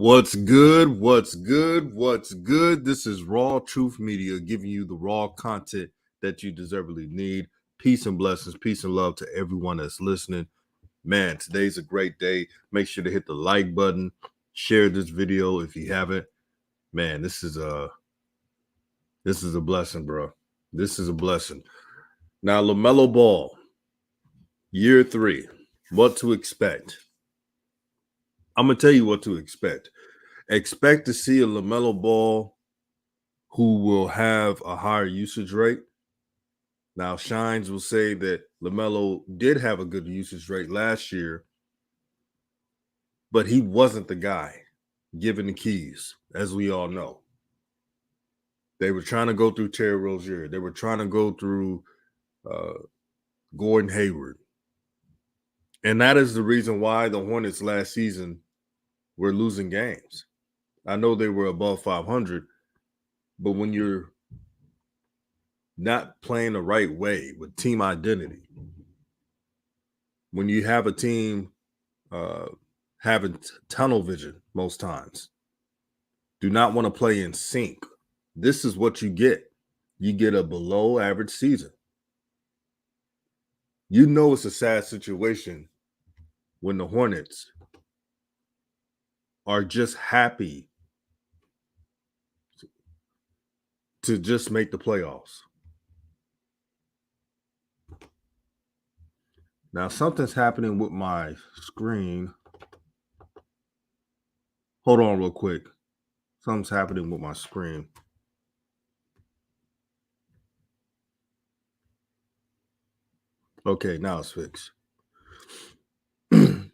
What's good? What's good? What's good? This is RawTruth Media giving you the raw content that you deservedly need. Peace and blessings, peace and love to everyone that's listening. Man, today's a great day. Make sure to hit the like button, share this video if you haven't. Man, this is a blessing, bro. This is a blessing. Now, Lamelo Ball, year 3. What to expect? I'm gonna tell you what to expect. Expect to see a Lamelo Ball who will have a higher usage rate. Now, Shines will say that Lamelo did have a good usage rate last year, but he wasn't the guy given the keys, as we all know. They were trying to go through Terry Rozier. They were trying to go through Gordon Hayward. And that is the reason why the Hornets last season were losing games. I know they were above 500, but when you're not playing the right way with team identity, when you have a team having tunnel vision most times, do not want to play in sync, this is what you get. You get a below average season. You know it's a sad situation when the Hornets are just happy to just make the playoffs. Now, something's happening with my screen. Hold on real quick. Something's happening with my screen. Okay, now it's fixed.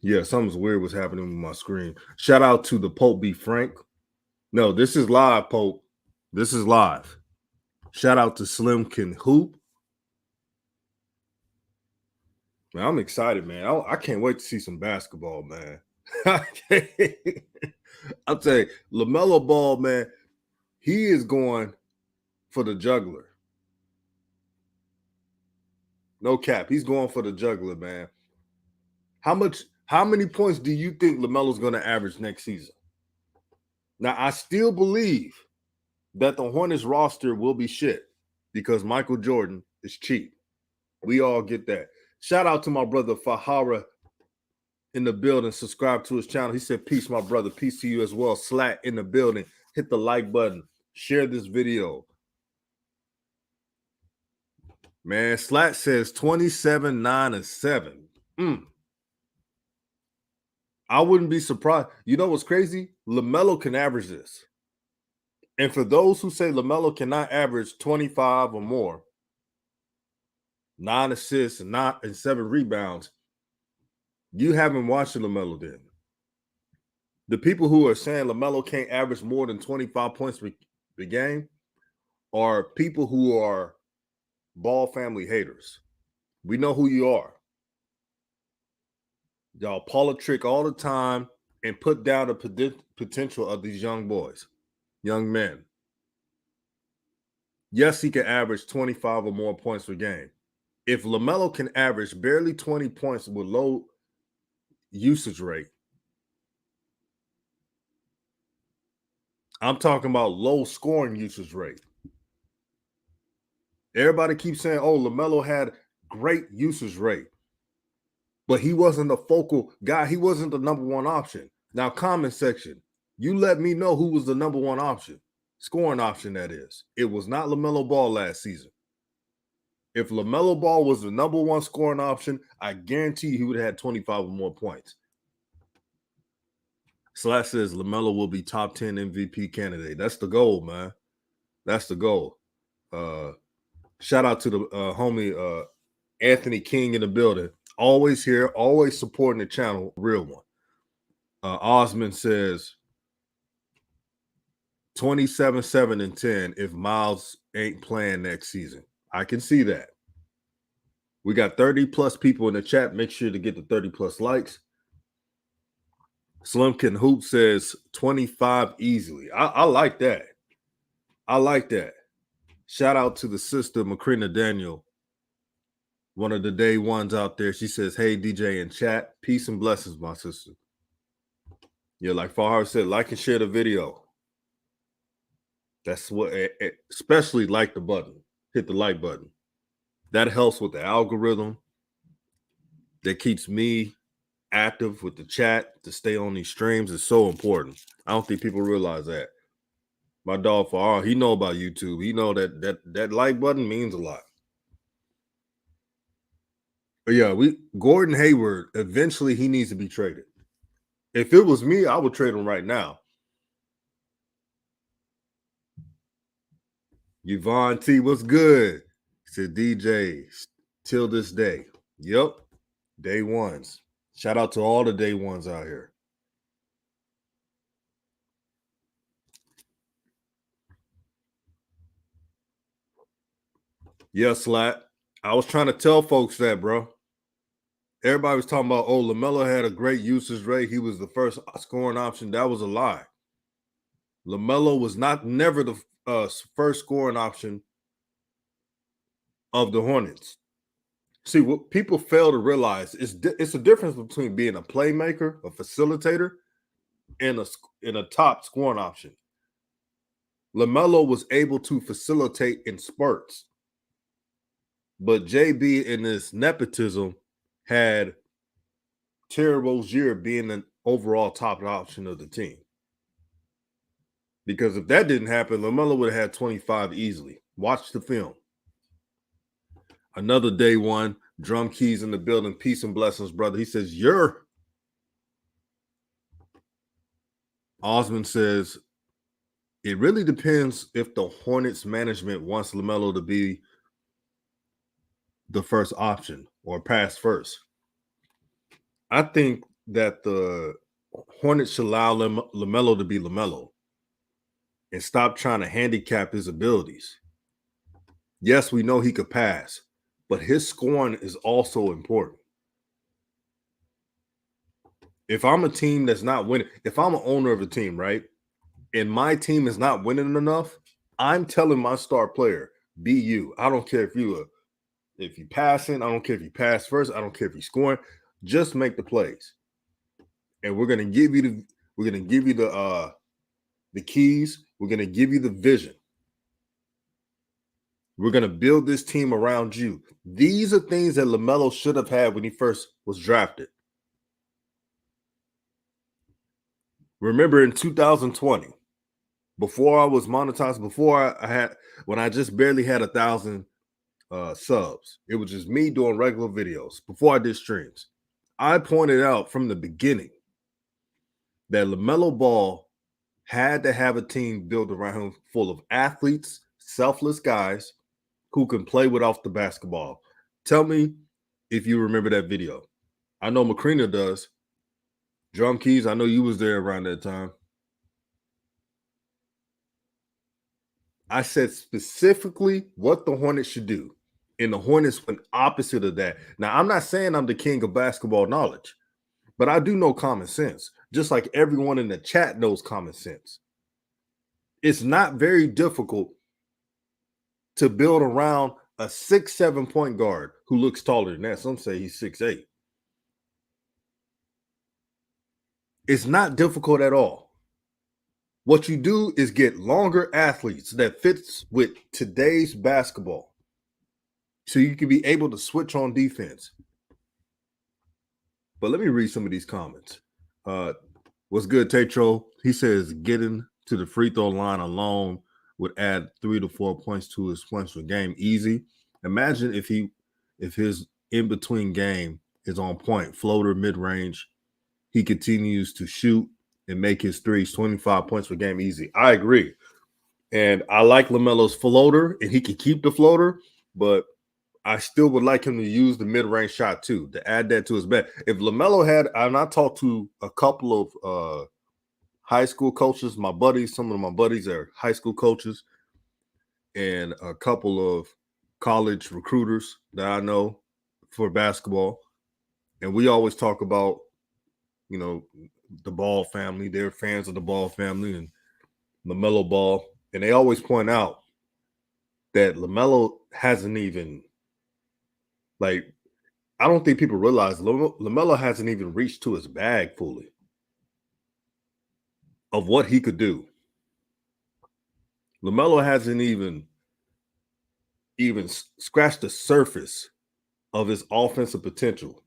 Yeah, something's weird was happening with my screen. Shout out to the Pope B. Frank. No, this is live, Pope. This is live. Shout out to Slim Can Hoop. Man, I'm excited, man. I can't wait to see some basketball, man. I'll tell you, LaMelo Ball, man, he is going for the juggler. No cap. He's going for the juggler, man. How many points do you think LaMelo's going to average next season? Now, I still believe that the Hornets roster will be shit because Michael Jordan is cheap. We all get that. Shout out to my brother Fahara in the building. Subscribe to his channel. He said, peace, my brother. Peace to you as well. Slat in the building. Hit the like button. Share this video. Man, Slat says 27, 9, and 7. I wouldn't be surprised. You know what's crazy? LaMelo can average this. And for those who say LaMelo cannot average 25 or more, 9 assists and 7 rebounds, you haven't watched LaMelo then. The people who are saying LaMelo can't average more than 25 points per game are people who are Ball family haters. We know who you are. Y'all politic all the time and put down the potential of these young boys, young men. Yes, he can average 25 or more points per game. If LaMelo can average barely 20 points with low usage rate, I'm talking about low scoring usage rate. Everybody keeps saying, oh, LaMelo had great usage rate, but he wasn't the focal guy. He wasn't the number one option. Now, comment section, you let me know who was the number one option, scoring option, that is. It was not LaMelo Ball last season. If LaMelo Ball was the number one scoring option, I guarantee he would have had 25 or more points. Slash says LaMelo will be top 10 MVP candidate. That's the goal, man. That's the goal. Shout out to the homie Anthony King in the building. Always here, always supporting the channel. Real one. Osmond says 27, 7, and 10 if Miles ain't playing next season. I can see that. We got 30 plus people in the chat. Make sure to get the 30 plus likes. Slimkin Hoop says 25 easily. I like that. I like that. Shout out to the sister, Macrina Daniel, one of the day ones out there. She says, hey, DJ in chat. Peace and blessings, my sister. Yeah, like Farhar said, like and share the video. That's what, especially like the button. Hit the like button. That helps with the algorithm. That keeps me active with the chat to stay on these streams is so important. I don't think people realize that. My dog Farhar, he know about YouTube. He know that like button means a lot. But yeah, Gordon Hayward, eventually he needs to be traded. If it was me, I would trade him right now. Yvonne T, what's good? Said DJ till this day. Yep. Day ones. Shout out to all the day ones out here. Yeah, Slat. I was trying to tell folks that, bro. Everybody was talking about, oh, Lamelo had a great usage rate. He was the first scoring option. That was a lie. Lamelo was never the first scoring option of the Hornets. See, what people fail to realize is it's a difference between being a playmaker, a facilitator, and a top scoring option. Lamelo was able to facilitate in spurts, but JB in this nepotism had Terry Rozier being an overall top option of the team. Because if that didn't happen, Lamelo would have had 25 easily. Watch the film. Another day one, drum keys in the building. Peace and blessings, brother. He says, you're. Osmond says, it really depends if the Hornets management wants Lamelo to be the first option or pass first. I think that the Hornets should allow Lamelo to be Lamelo and stop trying to handicap his abilities. Yes, we know he could pass, but his scoring is also important. If I'm a team that's not winning, if I'm an owner of a team, right, and my team is not winning enough, I'm telling my star player, be you. I don't care if you passing, I don't care if you pass first, I don't care if you scoring, just make the plays. And we're gonna give you the keys. We're gonna give you the vision. We're gonna build this team around you. These are things that Lamelo should have had when he first was drafted. Remember in 2020, before I was monetized, before I had when I just barely had 1,000 subs, it was just me doing regular videos before I did streams. I pointed out from the beginning that LaMelo Ball had to have a team built around him full of athletes, selfless guys who can play without the basketball. Tell me if you remember that video. I know Macrina does. Drum Keys, I know you was there around that time. I said specifically what the Hornets should do. And the Hornets went opposite of that. Now, I'm not saying I'm the king of basketball knowledge, but I do know common sense, just like everyone in the chat knows common sense. It's not very difficult to build around a 6'7" point guard who looks taller than that. Some say he's 6'8". It's not difficult at all. What you do is get longer athletes that fits with today's basketball, so you can be able to switch on defense. But let me read some of these comments. What's good, Tetro? He says getting to the free throw line alone would add 3 to 4 points to his points per game. Easy. Imagine if his in between game is on point, floater, mid range. He continues to shoot and make his threes, 25 points per game. Easy. I agree. And I like LaMelo's floater, and he can keep the floater, but I still would like him to use the mid-range shot too, to add that to his bet. If LaMelo had, and I talked to a couple of high school coaches, my buddies, some of my buddies are high school coaches, and a couple of college recruiters that I know for basketball. And we always talk about, the Ball family. They're fans of the Ball family and LaMelo Ball. And they always point out that LaMelo hasn't even, I don't think people realize LaMelo hasn't even reached to his bag fully. of what he could do. Lamelo hasn't even scratched the surface of his offensive potential.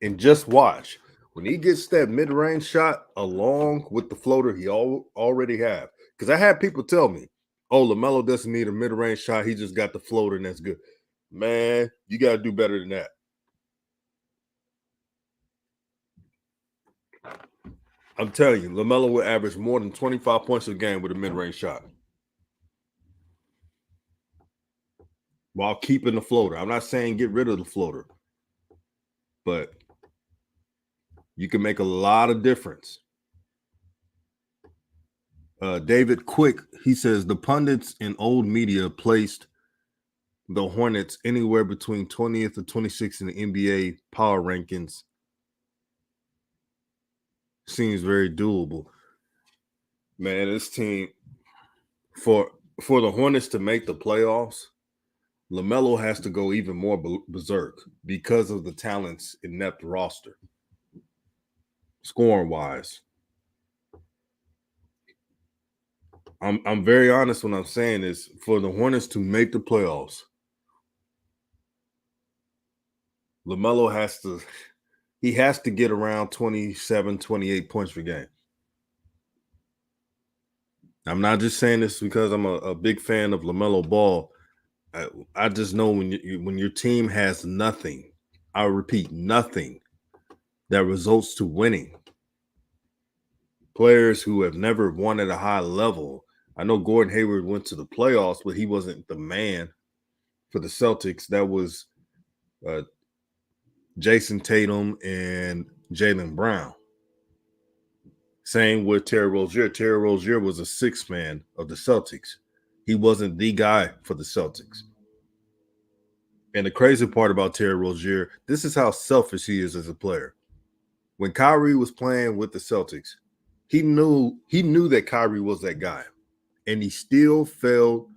And just watch when he gets that mid-range shot along with the floater he already have. Because I had people tell me, "Oh, Lamelo doesn't need a mid-range shot. He just got the floater, and that's good." Man, you got to do better than that. I'm telling you, Lamelo will average more than 25 points a game with a mid-range shot while keeping the floater. I'm not saying get rid of the floater, but you can make a lot of difference. David Quick, he says the pundits in old media placed the Hornets anywhere between 20th and 26th in the NBA power rankings. Seems very doable. Man, this team for the Hornets to make the playoffs, LaMelo has to go even more berserk because of the talents inept roster. Scoring wise, I'm very honest when I'm saying this. For the Hornets to make the playoffs, LaMelo has to get around 27, 28 points per game. I'm not just saying this because I'm a big fan of LaMelo Ball. I just know when your team has nothing, I repeat, nothing that results to winning. Players who have never won at a high level. I know Gordon Hayward went to the playoffs, but he wasn't the man for the Celtics. That was Jason Tatum and Jaylen Brown. Same with Terry Rozier. Terry Rozier was a sixth man of the Celtics. He wasn't the guy for the Celtics. And the crazy part about Terry Rozier, this is how selfish he is as a player. When Kyrie was playing with the Celtics, he knew that Kyrie was that guy, and he still failed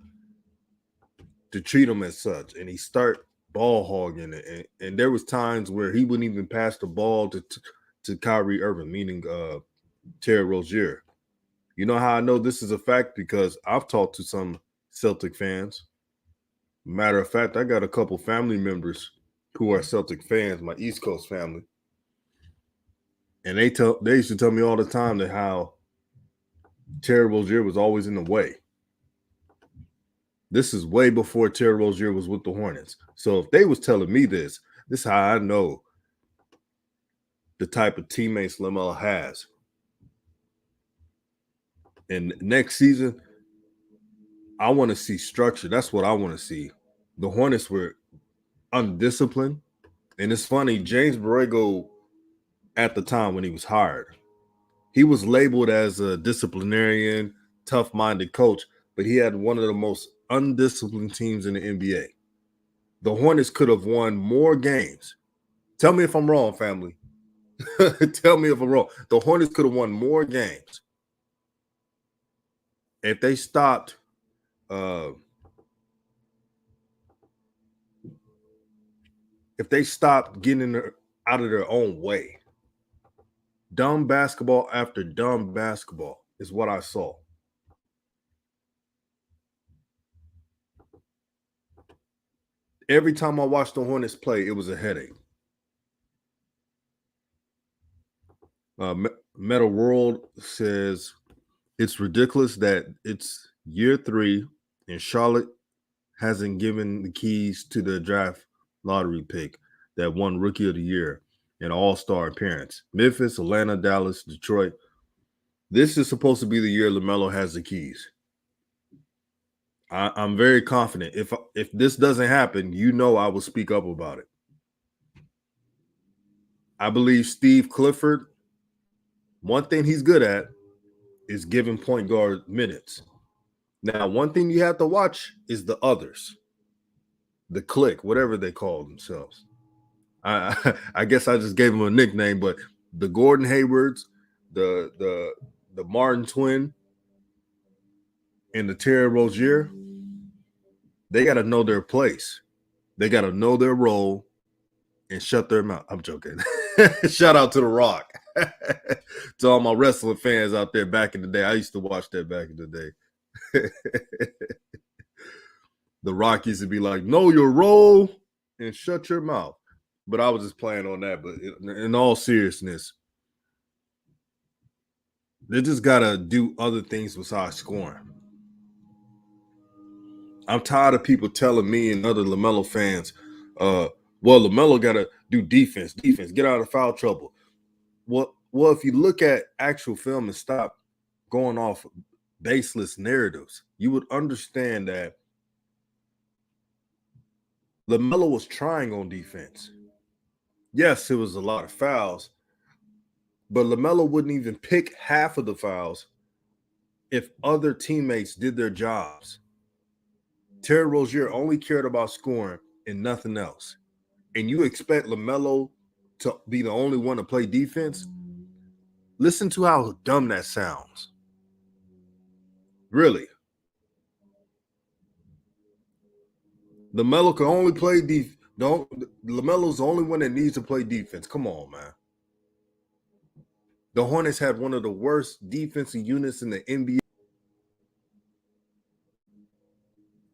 to treat him as such. And he start ball hogging it. And there was times where he wouldn't even pass the ball to Kyrie Irving, meaning Terry Rozier. You know how I know this is a fact? Because I've talked to some Celtic fans. Matter of fact, I got a couple family members who are Celtic fans, my East Coast family. And they used to tell me all the time that how Terry Rozier was always in the way. This is way before Terry Rozier was with the Hornets. So if they was telling me this is how I know the type of teammates Lamelo has. And next season, I want to see structure. That's what I want to see. The Hornets were undisciplined. And it's funny, James Borrego, at the time when he was hired, he was labeled as a disciplinarian, tough-minded coach, but he had one of the most undisciplined teams in the NBA. The Hornets could have won more games. Tell me if I'm wrong, family. Tell me if I'm wrong. The Hornets could have won more games if they stopped getting out of their own way. Dumb basketball after dumb basketball is what I saw. Every time I watched the Hornets play, it was a headache. Meta World says it's ridiculous that it's year 3 and Charlotte hasn't given the keys to the draft lottery pick that won Rookie of the Year and All-Star appearance. Memphis, Atlanta, Dallas, Detroit. This is supposed to be the year LaMelo has the keys. I'm very confident. If this doesn't happen, I will speak up about it. I believe Steve Clifford, one thing he's good at is giving point guard minutes. Now, one thing you have to watch is the others, the clique, whatever they call themselves. I guess I just gave them a nickname, but the Gordon Haywards, the Martin twin, and the Terry Rozier, they got to know their place. They got to know their role and shut their mouth. I'm joking. Shout out to The Rock. To all my wrestling fans out there back in the day, I used to watch that back in the day. The Rock used to be like, know your role and shut your mouth. But I was just playing on that. But in all seriousness, they just got to do other things besides scoring. I'm tired of people telling me and other LaMelo fans, well, LaMelo got to do defense, get out of foul trouble. Well, if you look at actual film and stop going off baseless narratives, you would understand that LaMelo was trying on defense. Yes, it was a lot of fouls, but LaMelo wouldn't even pick half of the fouls if other teammates did their jobs. Terry Rozier only cared about scoring and nothing else. And you expect LaMelo to be the only one to play defense? Listen to how dumb that sounds. Really. LaMelo can only play defense. LaMelo's the only one that needs to play defense. Come on, man. The Hornets had one of the worst defensive units in the NBA.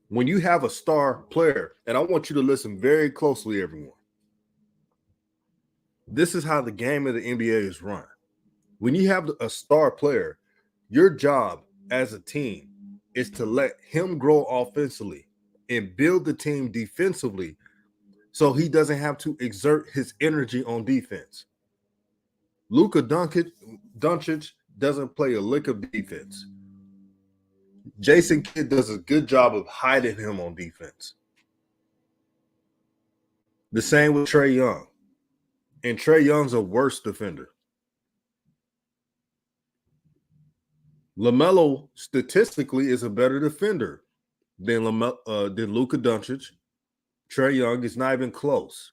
When you have a star player, and I want you to listen very closely, everyone. This is how the game of the NBA is run. When you have a star player, your job as a team is to let him grow offensively and build the team defensively so he doesn't have to exert his energy on defense. Luka Doncic doesn't play a lick of defense. Jason Kidd does a good job of hiding him on defense. The same with Trae Young. And Trae Young's a worse defender. LaMelo statistically is a better defender than Luka Doncic. Trae Young is not even close.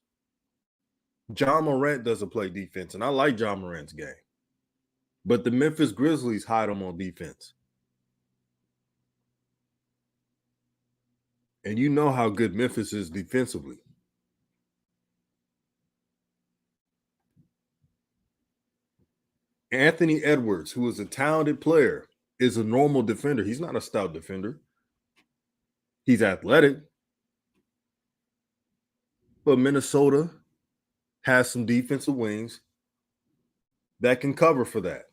John Morant doesn't play defense, and I like John Morant's game. But the Memphis Grizzlies hide him on defense. And you know how good Memphis is defensively. Anthony Edwards, who is a talented player, is a normal defender. He's not a stout defender. He's athletic. But Minnesota has some defensive wings that can cover for that.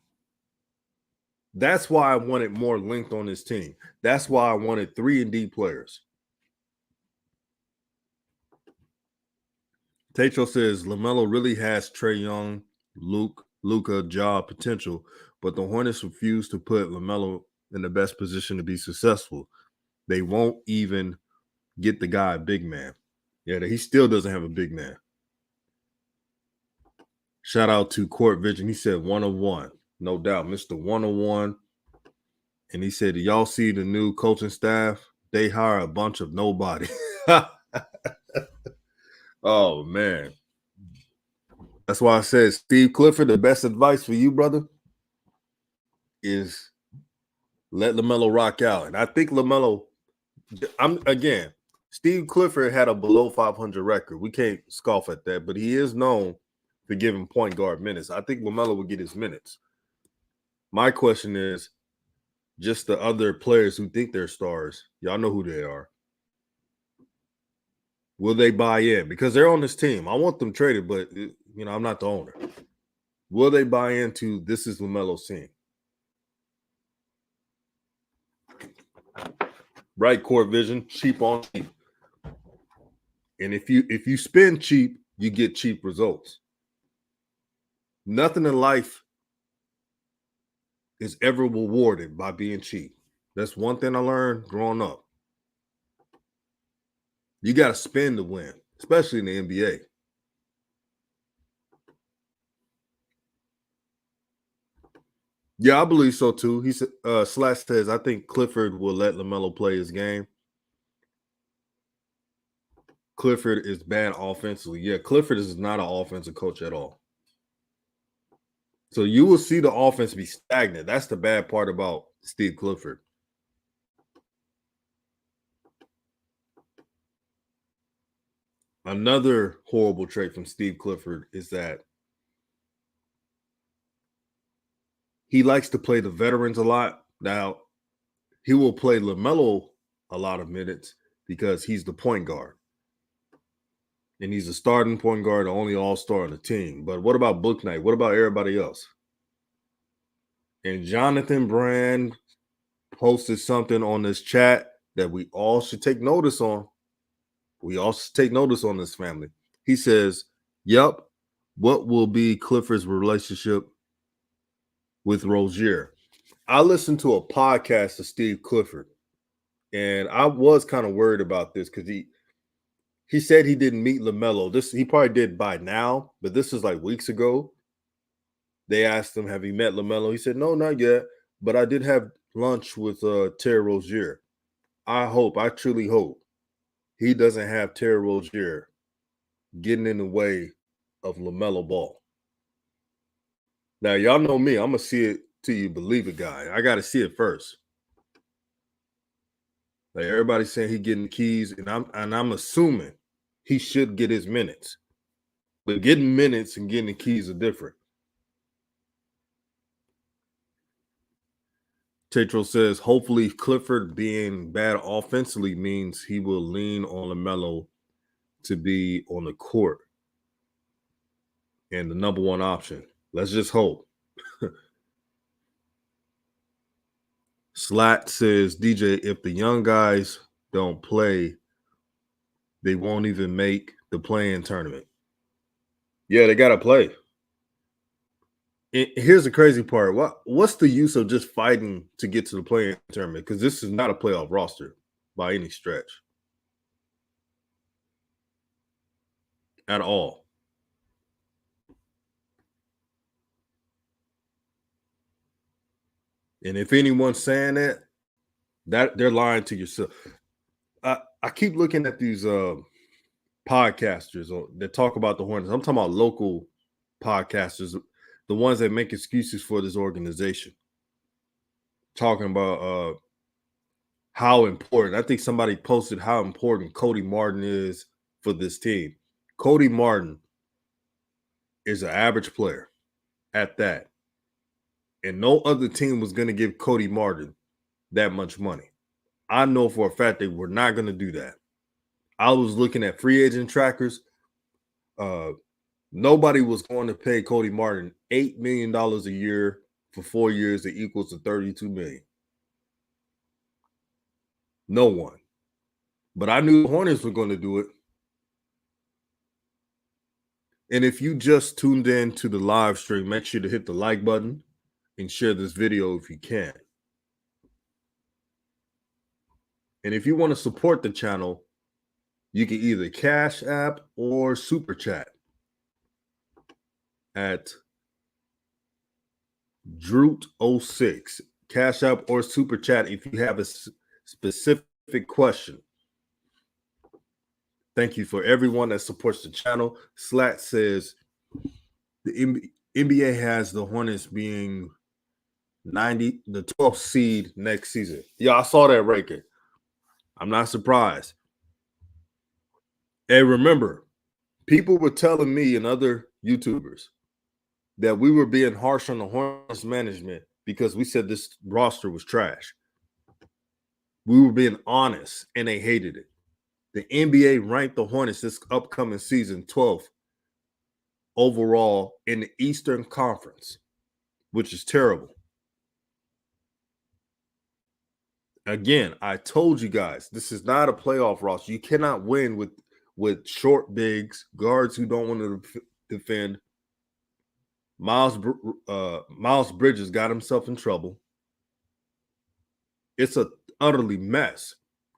That's why I wanted more length on this team. That's why I wanted 3-and-D players. Techo says LaMelo really has Trae Young, Luka job potential, but the Hornets refuse to put LaMelo in the best position to be successful. They won't even get the guy a big man. Yeah, he still doesn't have a big man. Shout out to Court Vision. He said 101. No doubt, Mr. 101. And he said, do y'all see the new coaching staff? They hire a bunch of nobody. Oh, man. That's why I said, Steve Clifford, the best advice for you, brother, is let LaMelo rock out. And I think LaMelo, Steve Clifford had a below 500 record. We can't scoff at that, but he is known for giving point guard minutes. I think LaMelo will get his minutes. My question is, just the other players who think they're stars, y'all know who they are. Will they buy in? Because they're on this team. I want them traded, but I'm not the owner. Will they buy into this is LaMelo's team? Right, Court Vision, cheap on cheap. And if you spend cheap, you get cheap results. Nothing in life is ever rewarded by being cheap. That's one thing I learned growing up. You got to spend to win, especially in the NBA. Yeah, I believe so too. He said, Slash says, I think Clifford will let LaMelo play his game. Clifford is bad offensively. Yeah, Clifford is not an offensive coach at all. So you will see the offense be stagnant. That's the bad part about Steve Clifford. Another horrible trait from Steve Clifford is that He likes to play the veterans a lot. Now, he will play Lamelo a lot of minutes because he's the point guard. And he's a starting point guard, the only all-star on the team. But what about Book Night? What about everybody else? And Jonathan Brand posted something on this chat that we all should take notice on. We all should take notice on this, family. He says, "Yep, what will be Clifford's relationship with Rozier?" I listened to a podcast of Steve Clifford, and I was kind of worried about this because he said he didn't meet LaMelo. This he probably did by now, but this is like weeks ago. They asked him, "Have you met LaMelo?" He said, "No, not yet, but I did have lunch with Terry Rozier." I truly hope he doesn't have Terry Rozier getting in the way of LaMelo Ball. Now, y'all know me. I'm going to see it till you believe it, guy. I got to see it first. Like everybody's saying he getting the keys, and I'm assuming he should get his minutes. But getting minutes and getting the keys are different. Tetro says, hopefully Clifford being bad offensively means he will lean on LaMelo to be on the court and the number one option. Let's just hope. Slat says, DJ, if the young guys don't play, they won't even make the play-in tournament. Yeah, they got to play. Here's the crazy part. What's the use of just fighting to get to the play-in tournament? Because this is not a playoff roster by any stretch. At all. And if anyone's saying that they're lying to yourself. I keep looking at these podcasters that talk about the Hornets. I'm talking about local podcasters, the ones that make excuses for this organization. Talking about how important. I think somebody posted how important Cody Martin is for this team. Cody Martin is an average player at that. And no other team was going to give Cody Martin that much money. I know for a fact they were not going to do that. I was looking at free agent trackers. Nobody was going to pay Cody Martin $8 million a year for 4 years that equals to $32 million. No one. But I knew the Hornets were going to do it. And if you just tuned in to the live stream, make sure to hit the like button and share this video if you can. And if you want to support the channel, you can either Cash App or Super Chat at Droot06. Cash App or Super Chat if you have a specific question. Thank you for everyone that supports the channel. Slat says the NBA has the Hornets being the 12th seed next season. Yeah, I saw that ranking. I'm not surprised. And remember, people were telling me and other YouTubers that we were being harsh on the Hornets management because we said this roster was trash. We were being honest, and they hated it. The NBA ranked the Hornets this upcoming season 12th overall in the Eastern Conference, which is terrible. Again, I told you guys, this is not a playoff roster. You cannot win with short bigs, guards who don't want to defend. Miles Bridges got himself in trouble. It's a utterly mess.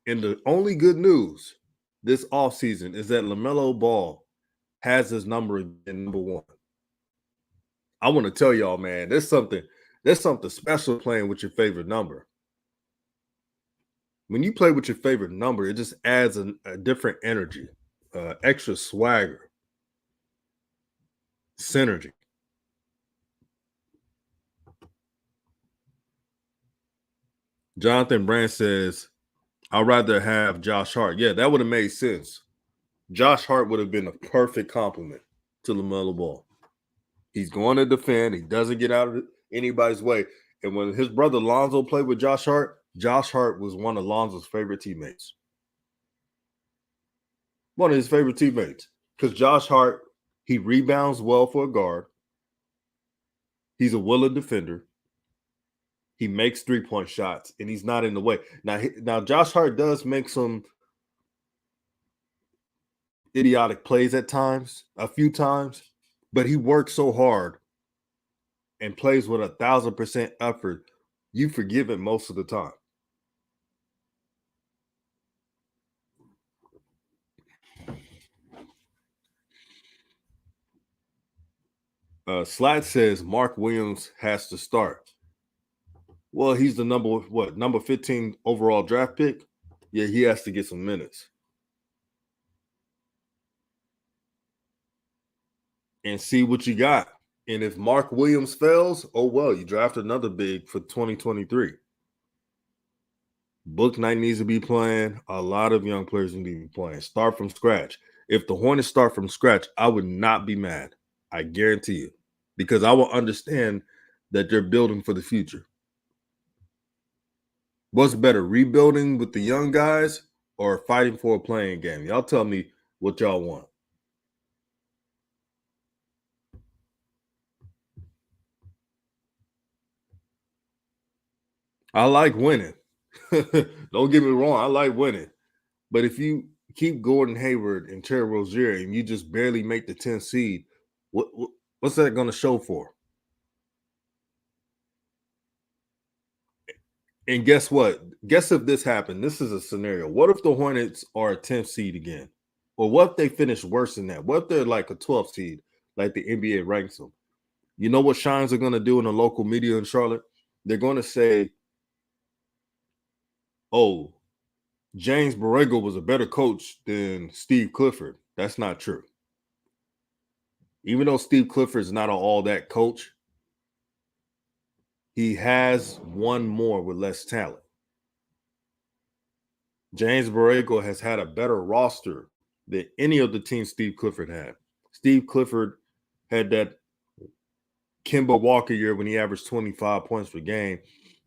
And the only good news this offseason is that LaMelo Ball has his number in number one. I want to tell y'all, man, there's something special playing with your favorite number. When you play with your favorite number, it just adds a different energy, extra swagger, synergy. Jonathan Brand says, I'd rather have Josh Hart. Yeah, that would have made sense. Josh Hart would have been a perfect compliment to LaMelo Ball. He's going to defend. He doesn't get out of it. anybody's way. And when his brother Lonzo played with Josh Hart was one of Lonzo's favorite teammates. One of his favorite teammates. Because Josh Hart, he rebounds well for a guard. He's a willing defender. He makes 3-point shots, and he's not in the way. Now Josh Hart does make some idiotic plays at times, a few times, but he works so hard and plays with 1,000% effort. You forgive it most of the time. Slat says Mark Williams has to start. Well, he's the number 15 overall draft pick? Yeah, he has to get some minutes. And see what you got. And if Mark Williams fails, oh well, you draft another big for 2023. Book Knight needs to be playing. A lot of young players need to be playing. Start from scratch. If the Hornets start from scratch, I would not be mad. I guarantee you. Because I will understand that they're building for the future. What's better, rebuilding with the young guys or fighting for a playing game? Y'all tell me what y'all want. I like winning. Don't get me wrong. I like winning. But if you keep Gordon Hayward and Terry Rozier and you just barely make the 10th seed, what's that going to show for? And guess what? Guess if this happened. This is a scenario. What if the Hornets are a 10th seed again? Or what if they finish worse than that? What if they're like a 12th seed, like the NBA ranks them? You know what Shines are going to do in the local media in Charlotte? They're going to say, oh, James Borrego was a better coach than Steve Clifford. That's not true. Even though Steve Clifford is not an all that coach, he has won more with less talent. James Borrego has had a better roster than any of the teams Steve Clifford had. Steve Clifford had that Kemba Walker year when he averaged 25 points per game,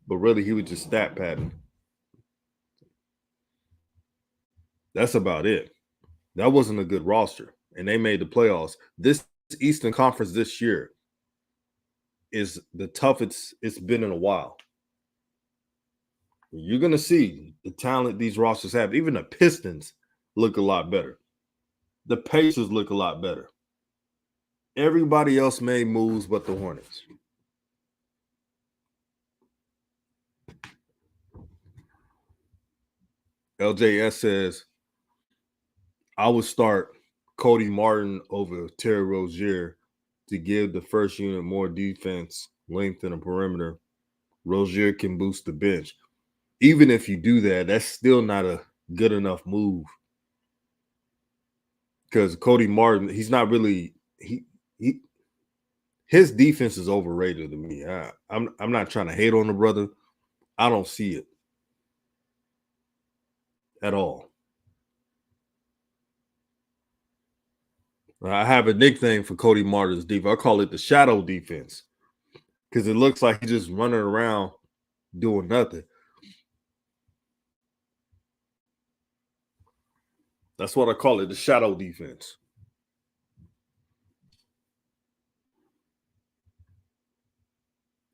but really he was just stat padding. That's about it. That wasn't a good roster, and they made the playoffs. This Eastern Conference this year is the toughest it's been in a while. You're going to see the talent these rosters have. Even the Pistons look a lot better. The Pacers look a lot better. Everybody else made moves but the Hornets. LJS says, I would start Cody Martin over Terry Rozier to give the first unit more defense, length, and a perimeter. Rozier can boost the bench. Even if you do that, that's still not a good enough move. Because Cody Martin, he's not really his defense is overrated to me. I'm not trying to hate on the brother. I don't see it at all. I have a nickname for Cody Martin's defense. I call it the shadow defense because it looks like he's just running around doing nothing. That's what I call it, the shadow defense.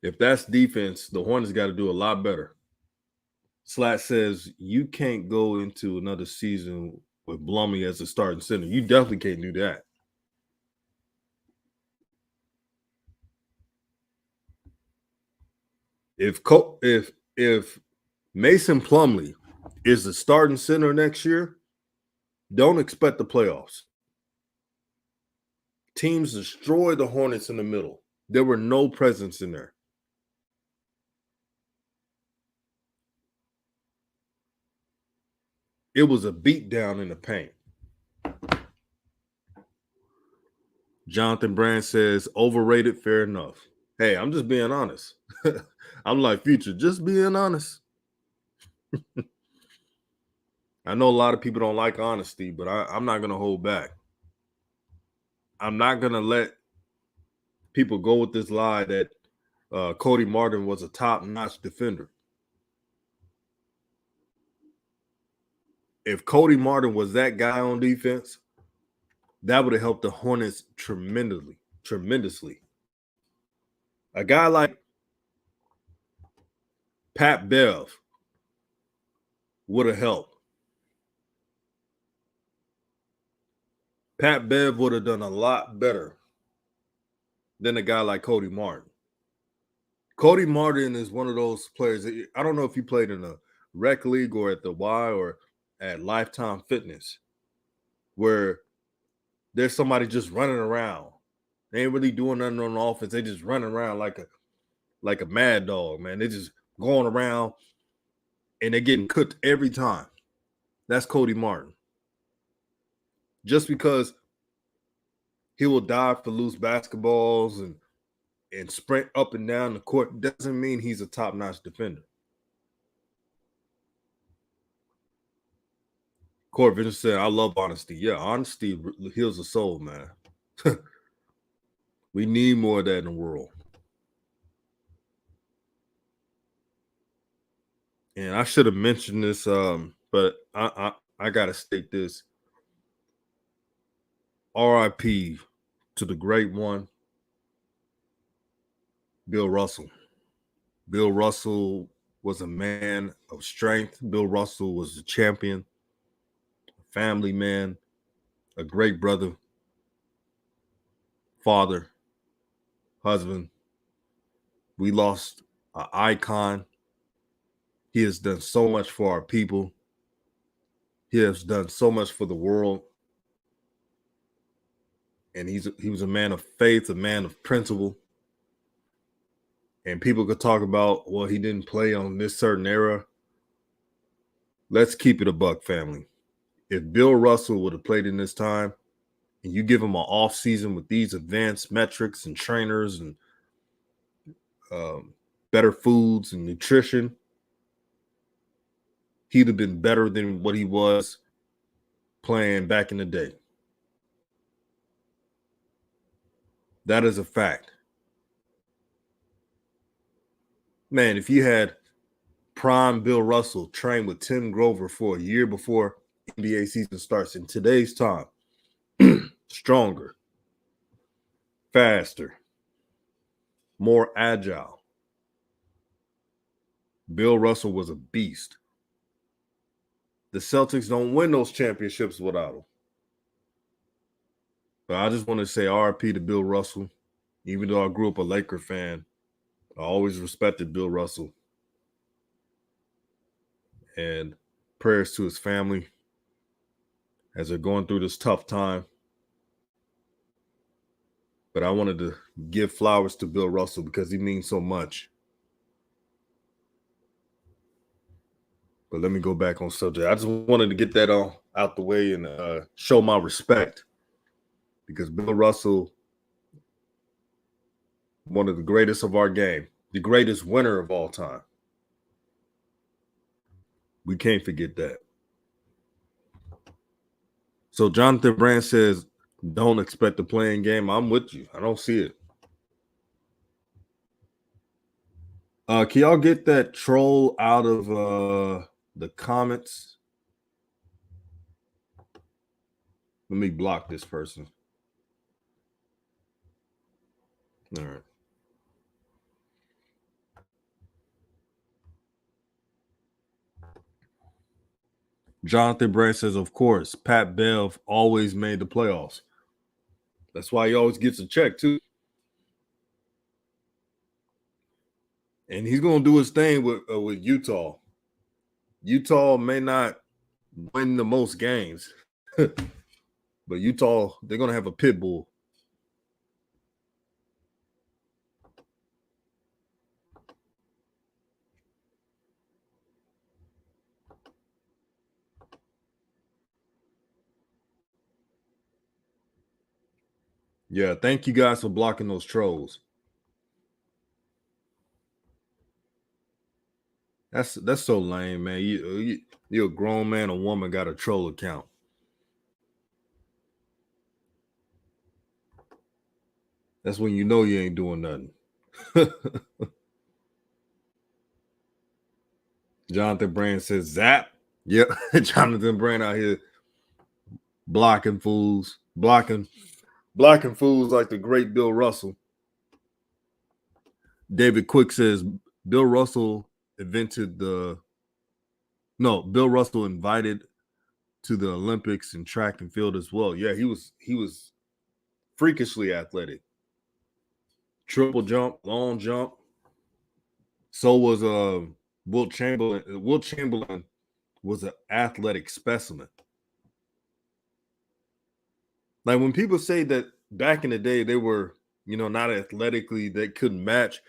If that's defense, the Hornets got to do a lot better. Slat says you can't go into another season with Blummy as a starting center. You definitely can't do that. If Mason Plumlee is the starting center next year, don't expect the playoffs. Teams destroyed the Hornets in the middle. There were no presence in there. It was a beatdown in the paint. Jonathan Brand says, overrated, fair enough. Hey, I'm just being honest. I'm like, Future, just being honest. I know a lot of people don't like honesty, but I'm not going to hold back. I'm not going to let people go with this lie that, Cody Martin was a top-notch defender. If Cody Martin was that guy on defense, that would have helped the Hornets tremendously. A guy like Pat Bev would have helped. Pat Bev would have done a lot better than a guy like Cody Martin. Cody Martin is one of those players. I don't know if he played in a rec league or at the Y or at Lifetime Fitness, where there's somebody just running around. They ain't really doing nothing on the offense. They just running around like a mad dog, man. They just going around and they're getting cooked every time. That's Cody Martin. Just because he will dive for loose basketballs and sprint up and down the court doesn't mean he's a top-notch defender. Court Vision said, I love honesty. Yeah, honesty heals the soul, man. We need more of that in the world. And I should have mentioned this, but I gotta state this. RIP to the great one, Bill Russell. Bill Russell was a man of strength. Bill Russell was a champion, a family man, a great brother, father, husband. We lost an icon. He has done so much for our people. He has done so much for the world. And he was a man of faith, a man of principle. And people could talk about, well, he didn't play on this certain era. Let's keep it a buck, family. If Bill Russell would have played in this time, and you give him an off season with these advanced metrics and trainers and better foods and nutrition, he'd have been better than what he was playing back in the day. That is a fact. Man, if you had prime Bill Russell train with Tim Grover for a year before NBA season starts in today's time, stronger, faster, more agile. Bill Russell was a beast. The Celtics don't win those championships without him. But I just want to say RIP to Bill Russell. Even though I grew up a Laker fan, I always respected Bill Russell. And prayers to his family as they're going through this tough time. But I wanted to give flowers to Bill Russell because he means so much. But let me go back on subject. I just wanted to get that out the way and show my respect, because Bill Russell, one of the greatest of our game, the greatest winner of all time. We can't forget that. So Jonathan Brand says, don't expect the playing game. I'm with you. I don't see it. Can y'all get that troll out of the comments? Let me block this person. All right. Jonathan Brand says, of course, Pat Bev always made the playoffs. That's why he always gets a check, too. And he's going to do his thing with Utah. Utah may not win the most games, but Utah, they're going to have a pit bull. Yeah, thank you guys for blocking those trolls. That's so lame, man. You're a grown man or woman got a troll account. That's when you know you ain't doing nothing. Jonathan Brand says zap. Yep. Jonathan Brand out here blocking fools, blocking fools like the great Bill Russell. David Quick says Bill Russell invited Bill Russell invited to the Olympics in track and field as well. Yeah, he was freakishly athletic. Triple jump, long jump. So was Wilt Chamberlain. Wilt Chamberlain was an athletic specimen. Like when people say that back in the day they were, not athletically, they couldn't match.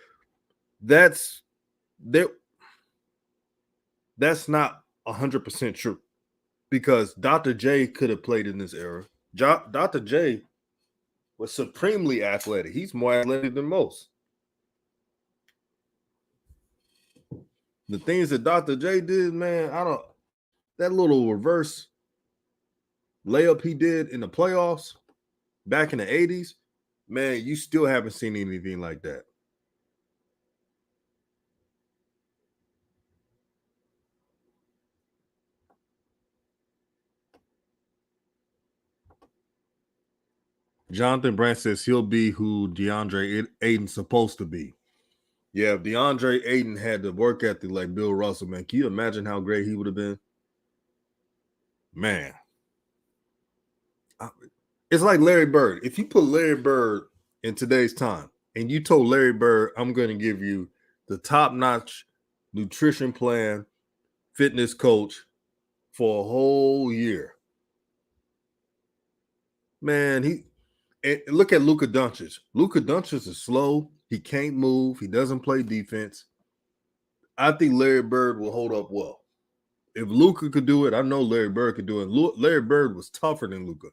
That's not 100% true, because Dr. J could have played in this era. Dr. J was supremely athletic. He's more athletic than most. The things that Dr. J did, man, that little reverse layup he did in the playoffs back in the 80s, man, you still haven't seen anything like that. Jonathan Brand says he'll be who DeAndre Ayton's supposed to be. Yeah, if DeAndre Ayton had the work ethic like Bill Russell, man, can you imagine how great he would have been? Man. It's like Larry Bird. If you put Larry Bird in today's time and you told Larry Bird, I'm going to give you the top-notch nutrition plan, fitness coach for a whole year. Man, look at Luka Doncic. Luka Doncic is slow. He can't move. He doesn't play defense. I think Larry Bird will hold up well. If Luka could do it, I know Larry Bird could do it. Larry Bird was tougher than Luka.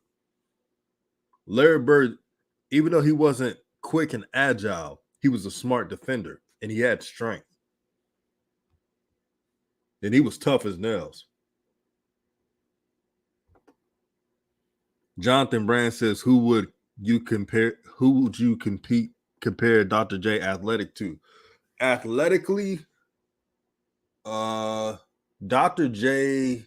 Larry Bird, even though he wasn't quick and agile, he was a smart defender and he had strength. And he was tough as nails. Jonathan Brand says, who would you compare Dr. J athletic to? Athletically, Dr. J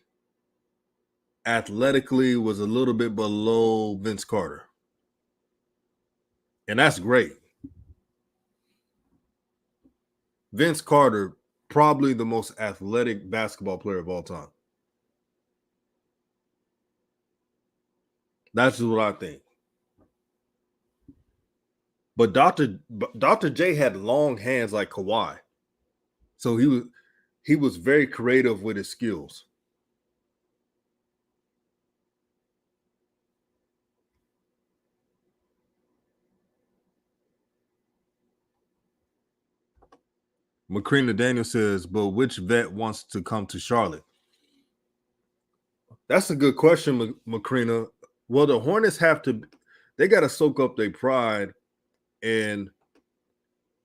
athletically was a little bit below Vince Carter. And that's great. Vince Carter, probably the most athletic basketball player of all time. That's just what I think. But Dr. J had long hands like Kawhi. So he was very creative with his skills. Macrina Daniel says, but which vet wants to come to Charlotte? That's a good question, Macrina. Well, the Hornets they got to soak up their pride and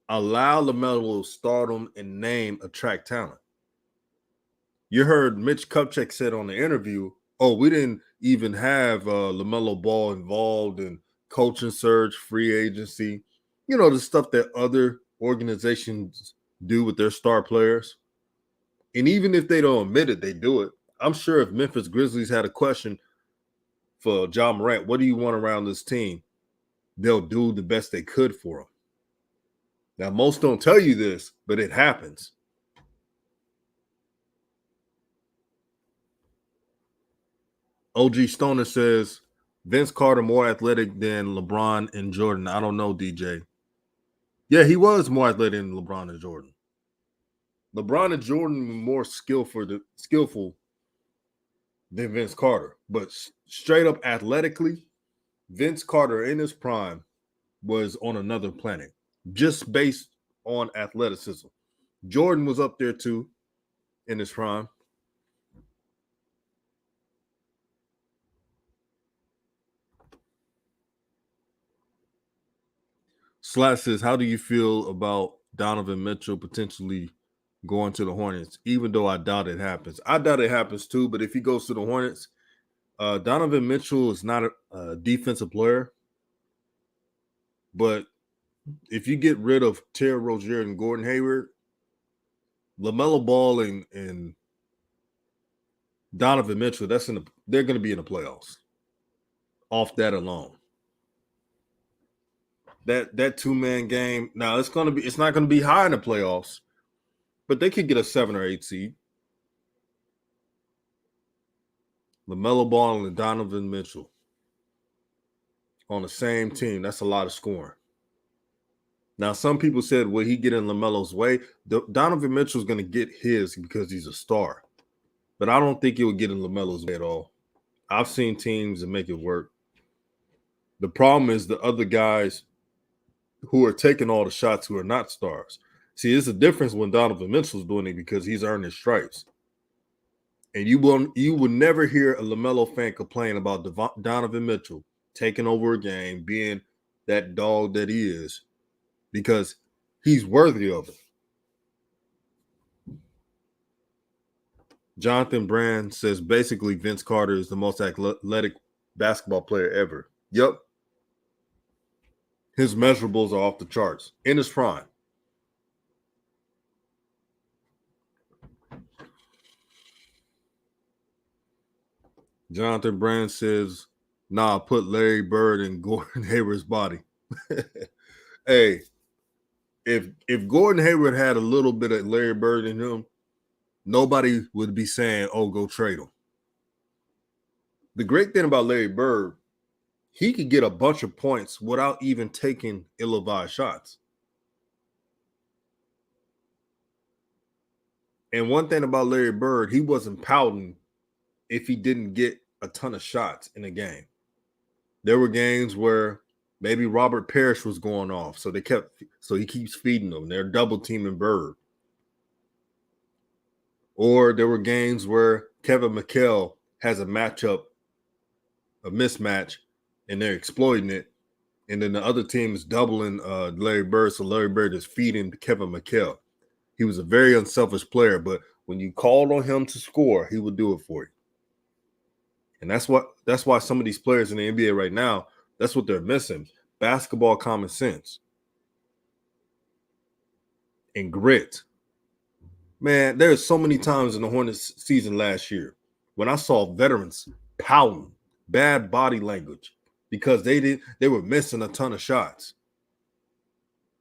allow Lamelo to stardom and name attract talent. You heard Mitch Kupchak said on the interview, we didn't even have Lamelo Ball involved in coaching search, free agency, the stuff that other organizations do with their star players. And even if they don't admit it, they do it. I'm sure if Memphis Grizzlies had a question for Ja Morant, what do you want around this team? They'll do the best they could for him. Now, most don't tell you this, but it happens. OG Stoner says, Vince Carter more athletic than LeBron and Jordan. I don't know, DJ. Yeah, he was more athletic than LeBron and Jordan. LeBron and Jordan were more skillful than Vince Carter. But straight up athletically, Vince Carter in his prime was on another planet, just based on athleticism. Jordan was up there too in his prime. Slat says, how do you feel about Donovan Mitchell potentially going to the Hornets, even though I doubt it happens? I doubt it happens too, but if he goes to the Hornets, Donovan Mitchell is not a defensive player, but if you get rid of Terry Rozier and Gordon Hayward, LaMelo Ball and Donovan Mitchell, they're going to be in the playoffs off that alone. That 2-man game. Now it's not going to be high in the playoffs, but they could get a 7 or 8 seed. LaMelo Ball and Donovan Mitchell on the same team. That's a lot of scoring. Now, some people said, will he get in LaMelo's way? Donovan Mitchell's going to get his because he's a star. But I don't think he'll get in LaMelo's way at all. I've seen teams that make it work. The problem is the other guys who are taking all the shots who are not stars. See, it's a difference when Donovan Mitchell's doing it because he's earned his stripes. And you will never hear a LaMelo fan complain about Donovan Mitchell taking over a game, being that dog that he is, because he's worthy of it. Jonathan Brand says basically Vince Carter is the most athletic basketball player ever. Yep. His measurables are off the charts in his prime. Jonathan Brand says, nah, put Larry Bird in Gordon Hayward's body. Hey, if Gordon Hayward had a little bit of Larry Bird in him, nobody would be saying, oh, go trade him. The great thing about Larry Bird, he could get a bunch of points without even taking ill-advised shots. And one thing about Larry Bird, he wasn't pouting if he didn't get a ton of shots in a game. There were games where maybe Robert Parrish was going off, so he keeps feeding them. They're double teaming Bird. Or there were games where Kevin McHale has a mismatch, and they're exploiting it. And then the other team is doubling Larry Bird, so Larry Bird is feeding Kevin McHale. He was a very unselfish player, but when you called on him to score, he would do it for you. And that's why some of these players in the NBA right now, that's what they're missing. Basketball common sense and grit. Man, there's so many times in the Hornets season last year when I saw veterans pouting, bad body language, because they were missing a ton of shots.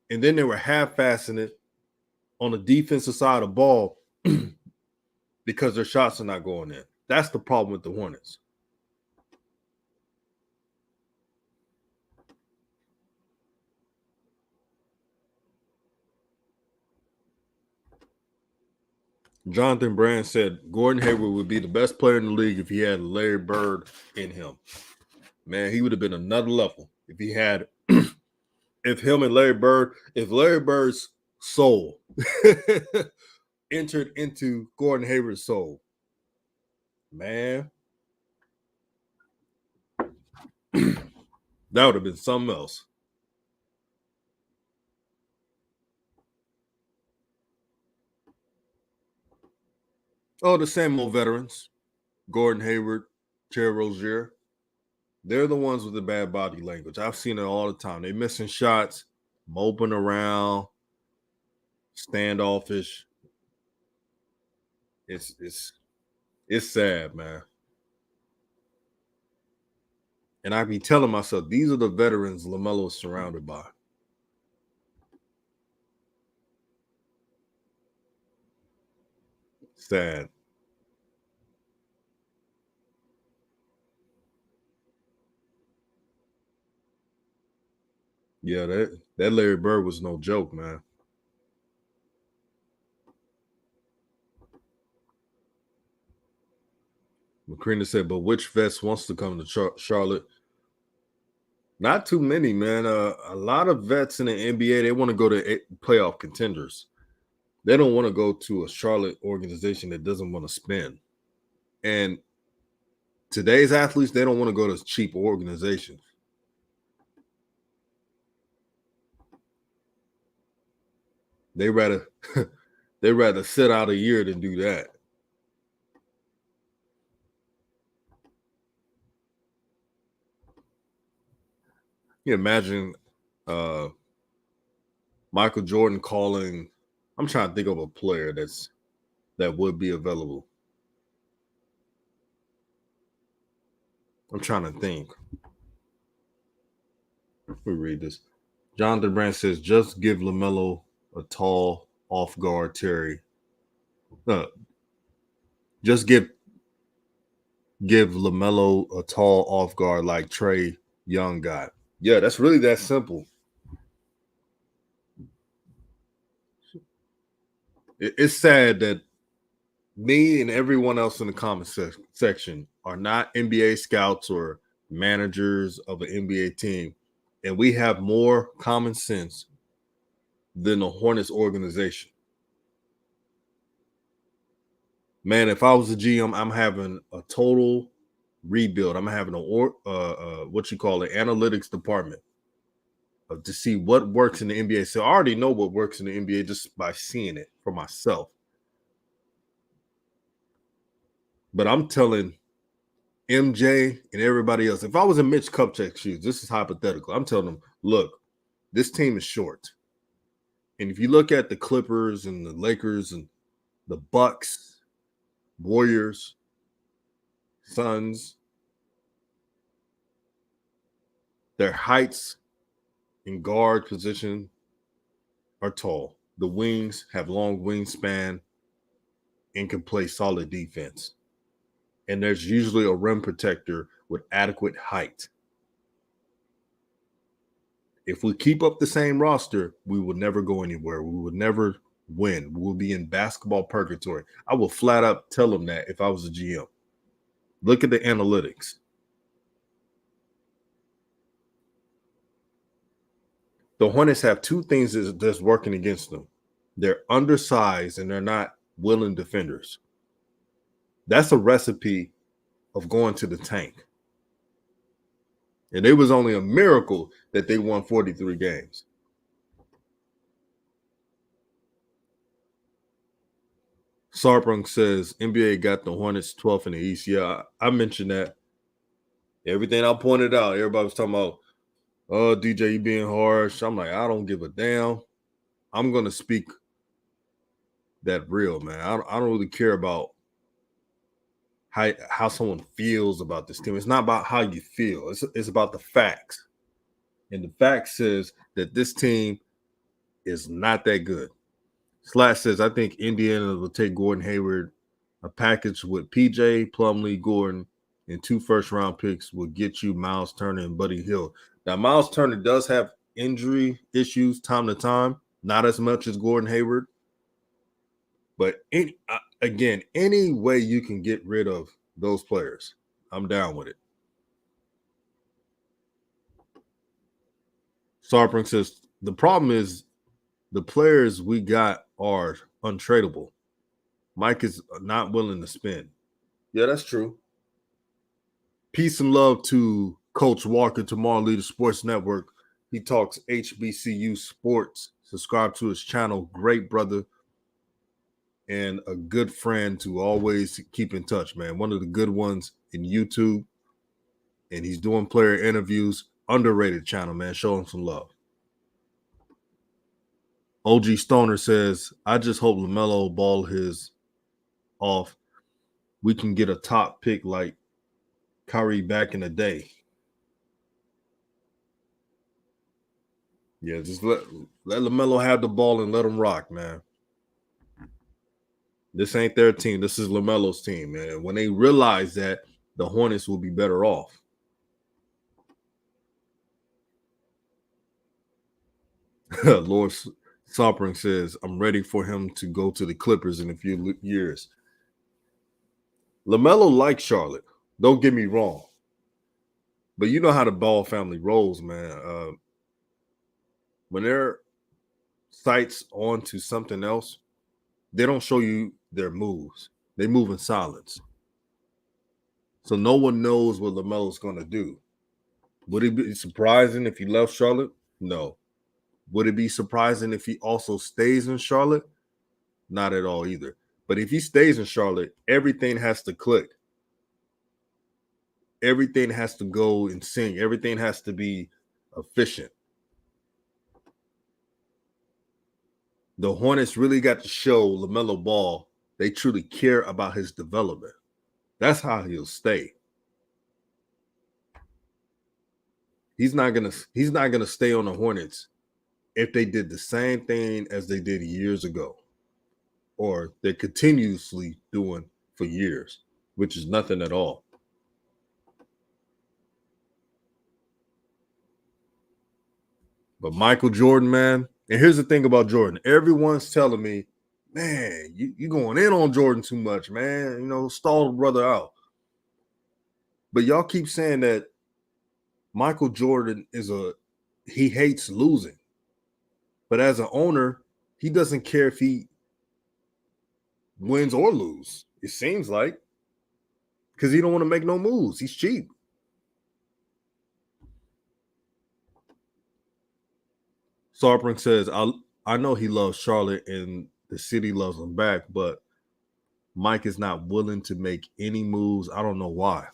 And then they were half-assing it on the defensive side of the ball because their shots are not going in. That's the problem with the Hornets. Jonathan Brand said Gordon Hayward would be the best player in the league if he had Larry Bird in him. Man, he would have been another level if he had if Larry Bird's soul entered into Gordon Hayward's soul. Man, that would have been something else. Oh, the same old veterans. Gordon Hayward, Terry Rozier. They're the ones with the bad body language. I've seen it all the time. They're missing shots, moping around, standoffish. It's sad, man. And I be telling myself, these are the veterans LaMelo is surrounded by. Sad. Yeah, that Larry Bird was no joke, man. Macrina said, but which vets wants to come to Charlotte? Not too many, man. A lot of vets in the NBA, they want to go to playoff contenders. They don't want to go to a Charlotte organization that doesn't want to spend. And today's athletes, they don't want to go to cheap organizations. They rather they rather sit out a year than do that. You imagine Michael Jordan calling. I'm trying to think of a player that would be available. I'm trying to think. Let me read this. Jonathan Brand says, just give LaMelo a tall off guard Terry. Just give LaMelo a tall off guard like Trey Young got. Yeah, that's really that simple. It's sad that me and everyone else in the comment section are not NBA scouts or managers of an NBA team, and we have more common sense than the Hornets organization. Man, if I was a GM, I'm having a total rebuild. I'm having what you call an analytics department to see what works in the NBA. So I already know what works in the NBA just by seeing it for myself. But I'm telling MJ and everybody else, if I was in Mitch Kupchak's shoes, this is hypothetical. I'm telling them, look, this team is short. And if you look at the Clippers and the Lakers and the Bucks, Warriors, Suns, their heights in guard position are tall. The wings have long wingspan and can play solid defense. And there's usually a rim protector with adequate height. If we keep up the same roster, we will never go anywhere. We will never win. We will be in basketball purgatory. I will flat out tell them that if I was a GM. Look at the analytics. The Hornets have two things that's working against them. They're undersized and they're not willing defenders. That's a recipe of going to the tank. And it was only a miracle that they won 43 games. Sarpung says NBA got the Hornets 12th in the East. Yeah, I mentioned that. Everything I pointed out, everybody was talking about, oh, DJ, you being harsh. I'm like, I don't give a damn. I'm going to speak that real, man. I don't really care about how someone feels about this team. It's not about how you feel. It's about the facts. And the fact says that this team is not that good. Slash says, I think Indiana will take Gordon Hayward. A package with PJ, Plumlee, Gordon, and 2 first-round picks will get you Miles Turner and Buddy Hield. Now, Miles Turner does have injury issues time to time, not as much as Gordon Hayward. But again, any way you can get rid of those players, I'm down with it. Sarpring says, the problem is the players we got are untradeable. Mike is not willing to spend. Yeah, that's true. Peace and love to Coach Walker, Tomorrow Leader Sports Network. He talks HBCU sports. Subscribe to his channel. Great brother and a good friend to always keep in touch, man. One of the good ones in YouTube. And he's doing player interviews. Underrated channel, man. Show him some love. OG Stoner says, I just hope LaMelo ball his off. We can get a top pick like Kyrie back in the day. Yeah, just let LaMelo have the ball and let him rock, man. This ain't their team. This is LaMelo's team, man. When they realize that, the Hornets will be better off. Lord Sopering says, I'm ready for him to go to the Clippers in a few years. LaMelo likes Charlotte. Don't get me wrong. But you know how the Ball family rolls, man. When their sights on to something else, they don't show you their moves. They move in silence. So no one knows what LaMelo's going to do. Would it be surprising if he left Charlotte? No. Would it be surprising if he also stays in Charlotte? Not at all either. But if he stays in Charlotte, everything has to click. Everything has to go in sync. Everything has to be efficient. The Hornets really got to show LaMelo Ball they truly care about his development. That's how he'll stay. He's not gonna stay on the Hornets if they did the same thing as they did years ago, or they're continuously doing for years, which is nothing at all. But Michael Jordan, man, and here's the thing about Jordan. Everyone's telling me, man, you going in on Jordan too much, man. Stall the brother out. But y'all keep saying that Michael Jordan he hates losing. But as an owner, he doesn't care if he wins or lose. It seems like, because he don't want to make no moves. He's cheap. Sarpring says, I know he loves Charlotte and the city loves him back, but Mike is not willing to make any moves. I don't know why.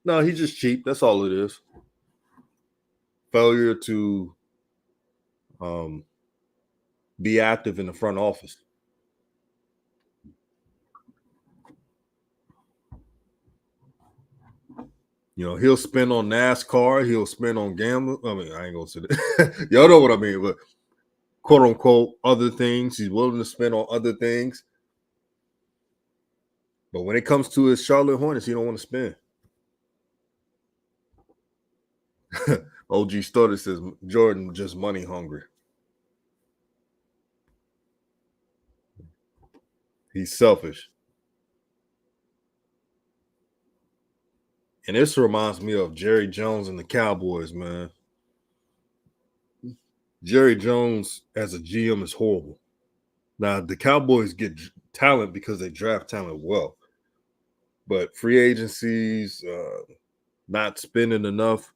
No, he's just cheap. That's all it is. Failure to be active in the front office. He'll spend on NASCAR. He'll spend on gambling. I mean, I ain't gonna say that. Y'all know what I mean, but quote unquote other things. He's willing to spend on other things. But when it comes to his Charlotte Hornets, he don't want to spend. OG Stutter says Jordan just money hungry. He's selfish. And this reminds me of Jerry Jones and the Cowboys, man. Jerry Jones as a GM is horrible. Now, the Cowboys get talent because they draft talent well. But free agencies, not spending enough.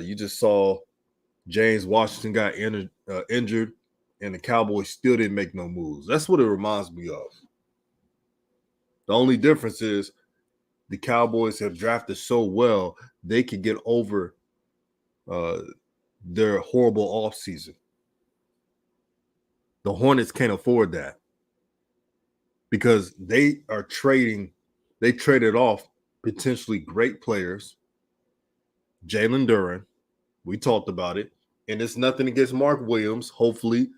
You just saw James Washington got injured, and the Cowboys still didn't make no moves. That's what it reminds me of. The only difference is the Cowboys have drafted so well, they could get over their horrible offseason. The Hornets can't afford that because they traded off potentially great players. Jalen Duren, we talked about it, and it's nothing against Mark Williams. Hopefully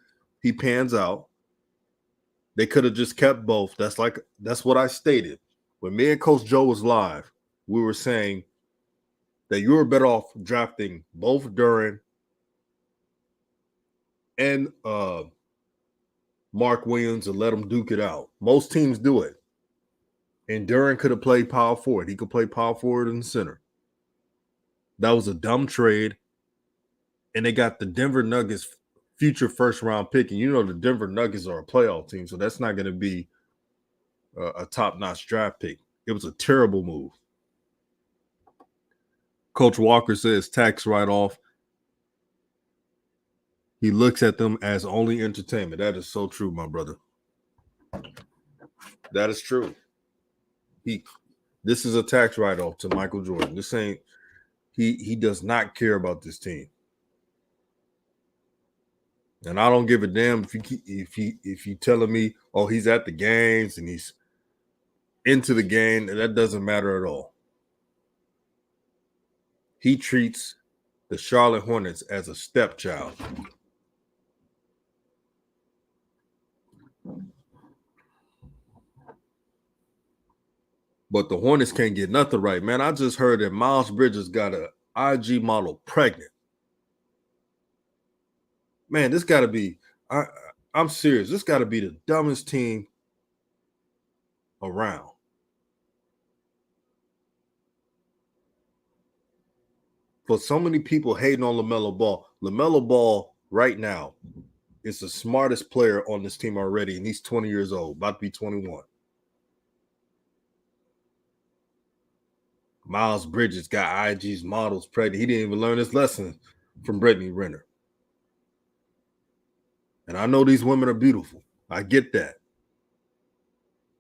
he pans out. They could have just kept both. That's what I stated. When me and Coach Joe was live, we were saying that you were better off drafting both Duren and Mark Williams and let them duke it out. Most teams do it. And Duren could have played power forward. He could play power forward in the center. That was a dumb trade. And they got the Denver Nuggets future first round pick. And the Denver Nuggets are a playoff team. So that's not going to be a top-notch draft pick. It was a terrible move. Coach Walker says tax write-off. He looks at them as only entertainment. That is so true, my brother. That is true. This is a tax write-off to Michael Jordan. This ain't he does not care about this team. And I don't give a damn if you telling me, oh, he's at the games and he's into the game. That doesn't matter at all. He treats the Charlotte Hornets as a stepchild. But the Hornets can't get nothing right, man. I just heard that Miles Bridges got an IG model pregnant. Man, this got to be. I'm serious. This got to be the dumbest team around. For so many people hating on LaMelo Ball right now is the smartest player on this team already, and he's 20 years old, about to be 21. Miles Bridges got IG's models pregnant. He didn't even learn his lesson from Brittany Renner. And I know these women are beautiful. I get that.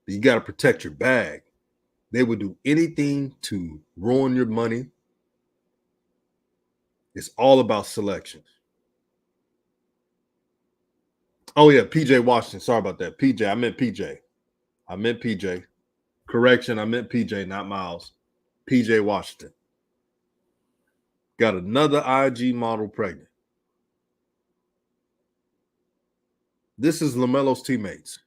But you got to protect your bag. They would do anything to ruin your money. It's all about selections. Oh yeah, PJ Washington. Sorry about that. PJ. I meant PJ. I meant PJ. Correction. I meant PJ, not Miles. PJ Washington got another IG model pregnant. This is Lamelo's teammates.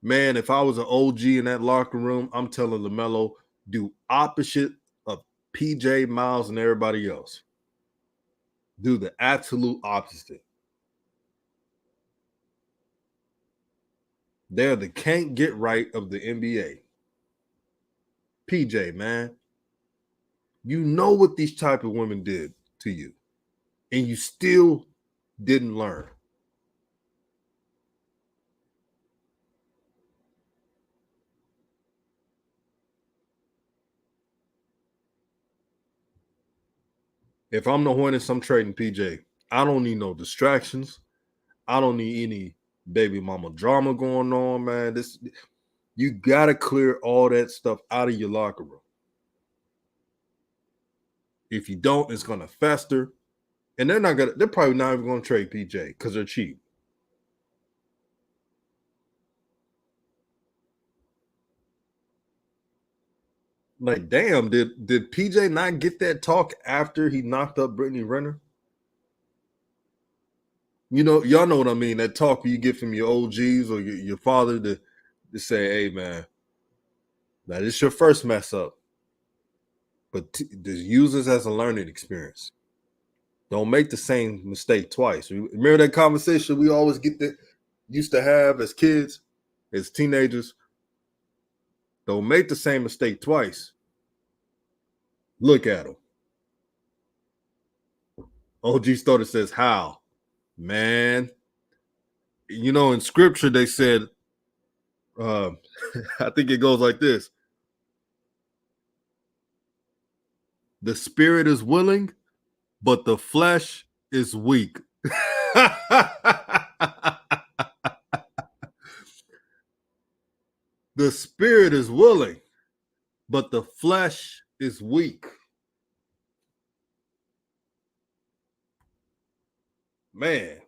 Man, if I was an OG in that locker room, I'm telling Lamelo do opposite of PJ, Miles, and everybody else. Do the absolute opposite. They're the can't get right of the NBA. PJ, man, you know what these type of women did to you, and you still didn't learn. If I'm the Hornets, I'm trading PJ. I don't need no distractions. I don't need any baby mama drama going on, man. This you gotta clear all that stuff out of your locker room. If you don't, it's gonna fester. And they're probably not even gonna trade PJ because they're cheap. Like, damn, did PJ not get that talk after he knocked up Brittany Renner? You know, y'all know what I mean. That talk you get from your OGs or your father to say, hey man, now this is your first mess up. But just use this as a learning experience. Don't make the same mistake twice. Remember that conversation we always used to have as kids, as teenagers? Don't make the same mistake twice. Look at them. OG Stoner says, how? Man, you know, in scripture they said, uh, I think it goes like this: the spirit is willing, but the flesh is weak. The spirit is willing, but the flesh is weak. Man,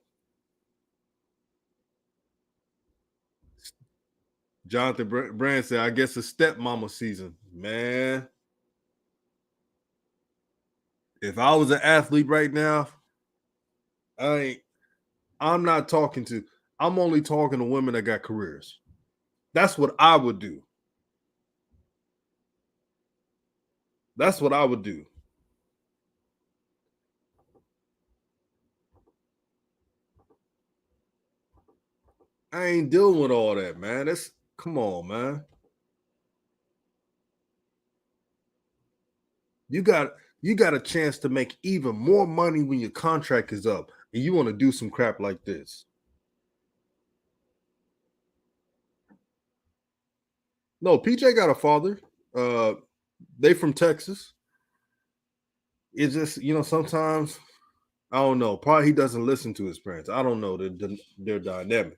Jonathan Brand said, I guess it's stepmama season. Man, if I was an athlete right now, I'm not talking to, I'm only talking to women that got careers. That's what I would do. That's what I would do. I ain't dealing with all that, man. That's come on, man. You got you got a chance to make even more money when your contract is up, and you want to do some crap like this. No, PJ got a father. Uh, they from Texas. It's just sometimes I don't know. Probably he doesn't listen to his parents. I don't know. They're dynamic.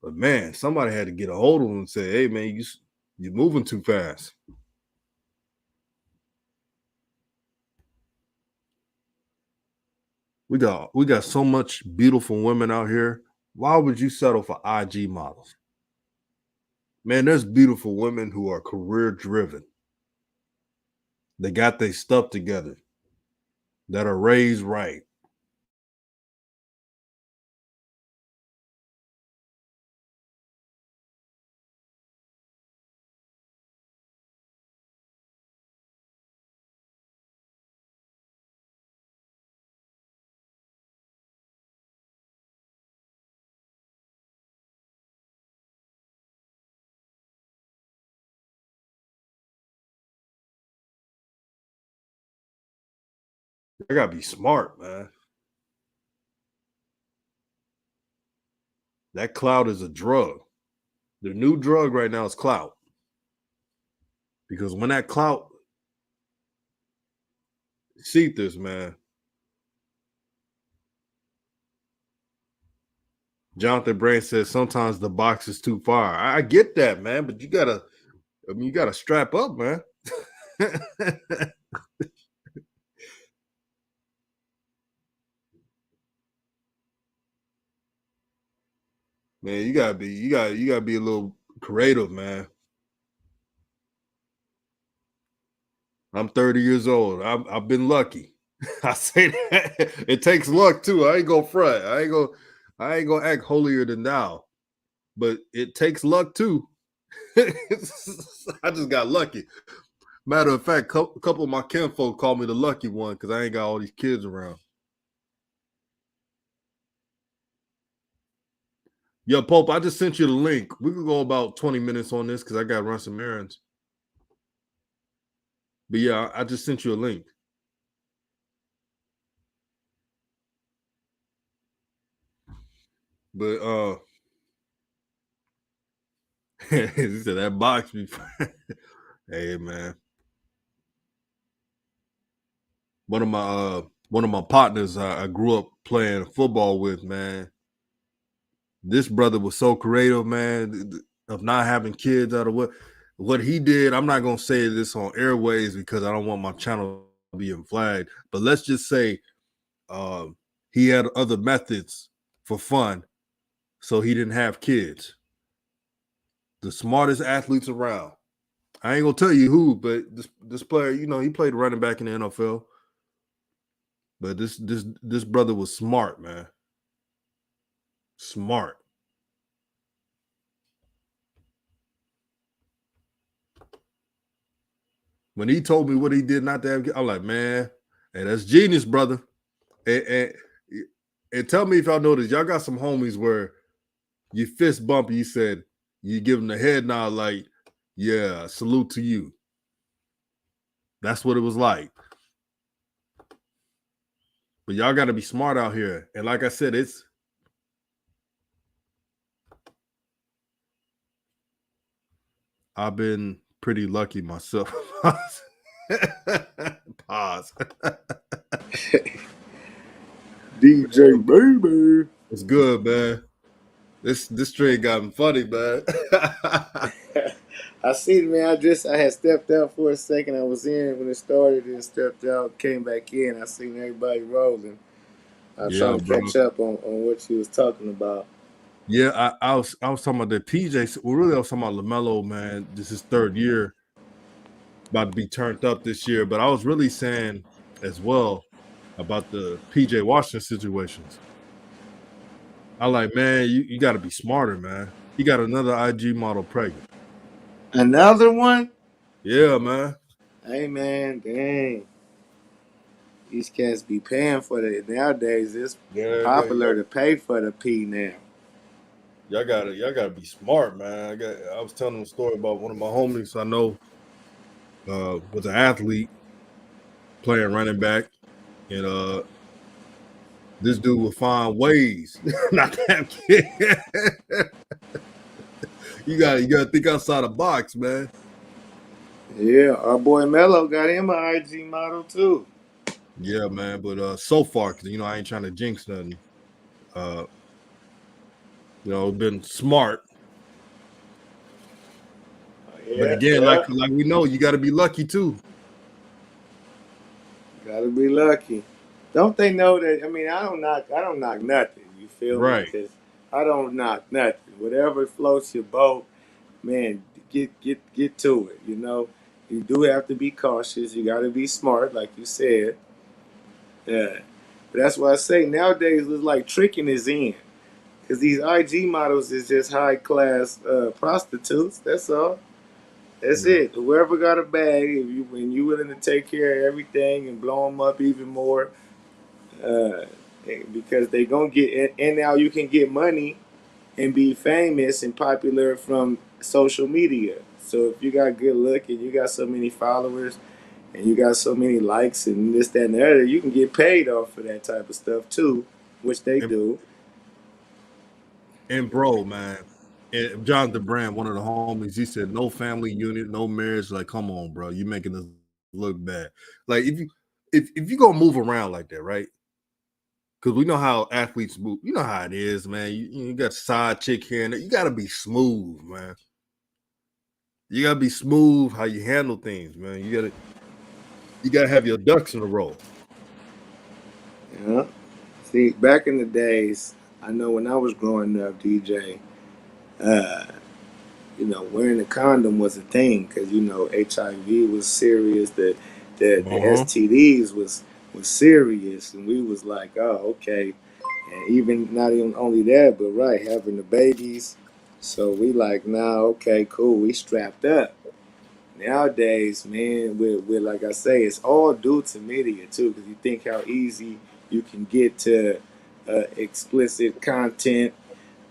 But man, somebody had to get a hold of him and say, "Hey, man, you're moving too fast." We got so much beautiful women out here. Why would you settle for IG models? Man, there's beautiful women who are career driven. They got their stuff together. That are raised right. They gotta be smart, man. That clout is a drug. The new drug right now is clout. Because when that clout, see this, man. Jonathan Brand says sometimes the box is too far. I get that, man, but you gotta strap up, man. Man, you gotta be a little creative, man. I'm 30 years old. I've been lucky. I say that it takes luck too. I ain't gonna front. I ain't gonna act holier than thou. But it takes luck too. I just got lucky. Matter of fact, a couple of my kinfolk call me the lucky one because I ain't got all these kids around. Yo, Pope, I just sent you the link. We could go about 20 minutes on this because I got to run some errands. But yeah, I just sent you a link. But he said that box before. Hey man. One of my partners I grew up playing football with, man. This brother was so creative, man, of not having kids out of what he did. I'm not gonna say this on airways because I don't want my channel being flagged. But let's just say he had other methods for fun, so he didn't have kids. The smartest athletes around. I ain't gonna tell you who, but this player, he played running back in the NFL. But this brother was smart, man. Smart. When he told me what he did not to have, I'm like, man, hey, that's genius, brother. And tell me if y'all notice, y'all got some homies where you fist bump, you said, you give them the head nod, like, yeah, salute to you. That's what it was like. But y'all got to be smart out here. And like I said, I've been pretty lucky myself. Pause. DJ baby. It's good, man. This trade got me funny, man. I see it, man. I had stepped out for a second. I was in when it started and stepped out, came back in. I seen everybody rolling. I was Yeah, trying to bro. catch up on what you was talking about. Yeah, I was talking about the PJ. Well, really, I was talking about Lamelo, man. This is third year, about to be turned up this year. But I was really saying as well about the PJ Washington situations. I like, man, you got to be smarter, man. He got another IG model pregnant. Another one? Yeah, man. Hey, man, dang. These cats be paying for it nowadays. It's Yeah. popular to pay for the P now. Y'all gotta be smart, man. I was telling a story about one of my homies I know was an athlete playing running back, and this dude would find ways not to have kids. You gotta think outside the box, man. Yeah, our boy Melo got him an IG model too. Yeah, man. But so far, because I ain't trying to jinx nothing. Uh, been smart. But Yeah, again, like yeah. we know, you got to be lucky too. Gotta be lucky. Don't they know that? I mean, I don't knock nothing. You feel me? Right. Because I don't knock nothing. Whatever floats your boat, man, get to it. You do have to be cautious. You got to be smart, like you said. Yeah, but that's why I say nowadays it's like tricking is in. Because these IG models is just high class prostitutes. That's all. That's Yeah. it. Whoever got a bag, when you willing to take care of everything and blow them up even more, uh, because they gonna get and now you can get money and be famous and popular from social media. So if you got good look and you got so many followers and you got so many likes and this, that, and the other, you can get paid off for that type of stuff too, which they And, do. and bro, man, and Jonathan Brand, one of the homies, he said, "No family unit, no marriage." Like, come on, bro, you making us look bad. Like, if you gonna move around like that, right? Because we know how athletes move. You know how it is, man. You got side chick here and there. You got to be smooth, man. You got to be smooth how you handle things, man. You gotta have your ducks in a row. Yeah. See, back in the days, I know when I was growing up, DJ. Uh, wearing a condom was a thing because HIV was serious. The Uh-huh. STDs was serious, and we was like, oh, okay. And even not even only that, but right, having the babies. So we like, nah, okay, cool. We strapped up. Nowadays, man, with like I say, it's all due to media too. Because you think how easy you can get to explicit content.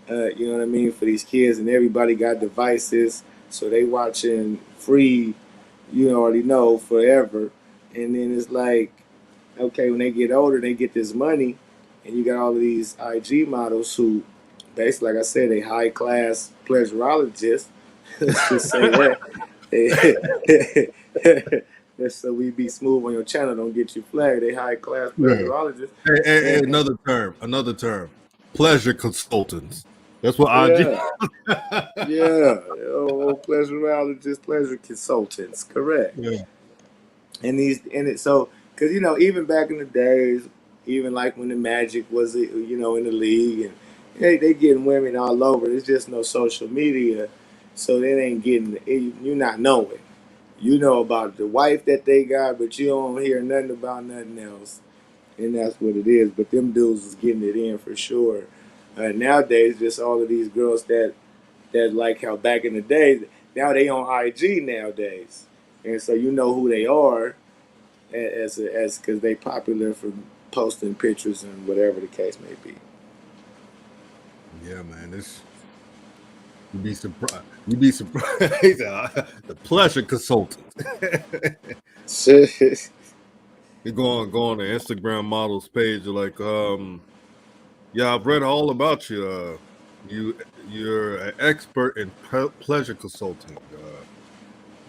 You know what I mean, for these kids, and everybody got devices, so they watching free. You already know forever, and then it's like, okay, when they get older, they get this money, and you got all of these IG models who, basically, like I said, they high class pleasurologists. Let's just say that. So we be smooth on your channel. Don't get you flagged. They high class Yeah. pleasurologists, Hey, and another term. Pleasure consultants. That's what IG. yeah, yeah, oh, pleasurologists, pleasure consultants, correct. Yeah. So because even back in the days, even like when the Magic was in the league, and they getting women all over. There's just no social media, so they ain't getting you not knowing. You know about the wife that they got, but you don't hear nothing about nothing else, and that's what it is. But them dudes is getting it in for sure. Nowadays, just all of these girls that like how back in the day, now they on IG nowadays, and so you know who they are as because they popular for posting pictures and whatever the case may be. Yeah, man. You'd be surprised. You'd be surprised. The pleasure consultant. You go on the Instagram models page. You're like, yeah, I've read all about you. You're an expert in pleasure consulting.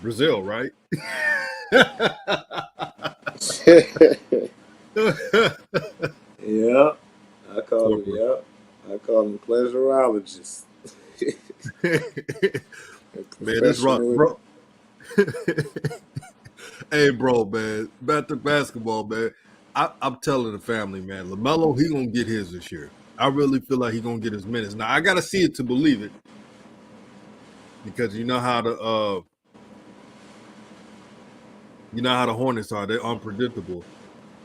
Brazil, right? Yeah, I call them. Corporate. Yeah, I call them pleasurologists. Man, this rock, Professional. bro. Hey, bro, man. Back to basketball, man. I'm telling the family, man. Lamelo, he gonna get his this year. I really feel like he gonna get his minutes. Now I gotta see it to believe it because you know how the Hornets are. They're unpredictable.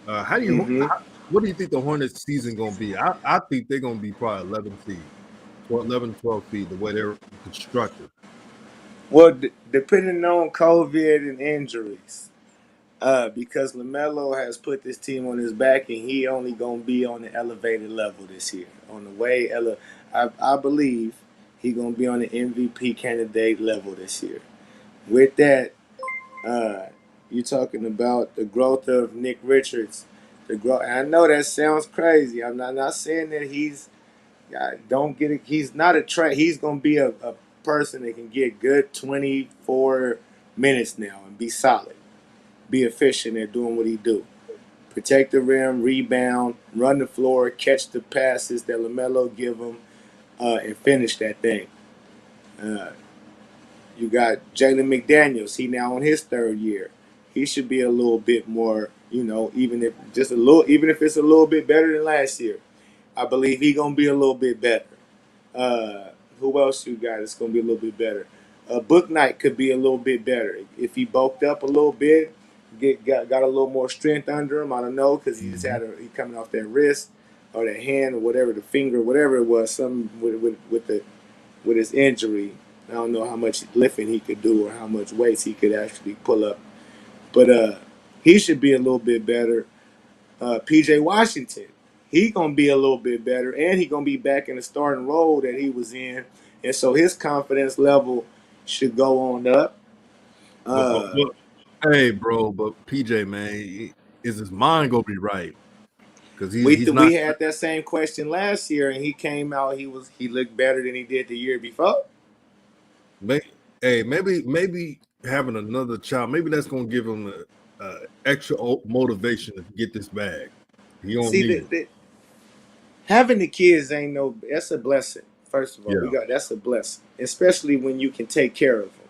How do you? Hmm. What do you think the Hornets season gonna be? I think they're gonna be probably 11 seed, 12 seed. The way they're constructed. Well, depending on COVID and injuries, because Lamelo has put this team on his back, and he only gonna be on the elevated level this year. On the way, I believe he gonna be on the MVP candidate level this year. With that, uh, you talking about the growth of Nick Richards. The growth. I know that sounds crazy. I'm not saying that he's. Don't get it. He's not a track. He's gonna be a person that can get good 24 minutes now and be solid, be efficient at doing what he do. Protect the rim, rebound, run the floor, catch the passes that Lamelo give him, and finish that thing. Uh, you got Jalen McDaniels. He now on his third year. He should be a little bit more, even if just a little, even if it's a little bit better than last year. I believe he gonna be a little bit better. Uh, who else you got? It's gonna be a little bit better. Book Knight could be a little bit better if he bulked up a little bit, got a little more strength under him. I don't know because he just Mhm. had he coming off that wrist or that hand or whatever, the finger, whatever it was, something with his injury. I don't know how much lifting he could do or how much weights he could actually pull up, but he should be a little bit better. PJ Washington, he gonna be a little bit better, and he gonna be back in the starting role that he was in, and so his confidence level should go on up. Uh, But hey, bro, but PJ, man, is his mind gonna be right? Because he's not. we had that same question last year, and he came out. He looked better than he did the year before. Hey, maybe having another child, maybe that's gonna give him a extra motivation to get this bag. He don't See, need it. having the kids ain't no. That's a blessing. First of all, Yeah, that's a blessing, especially when you can take care of them.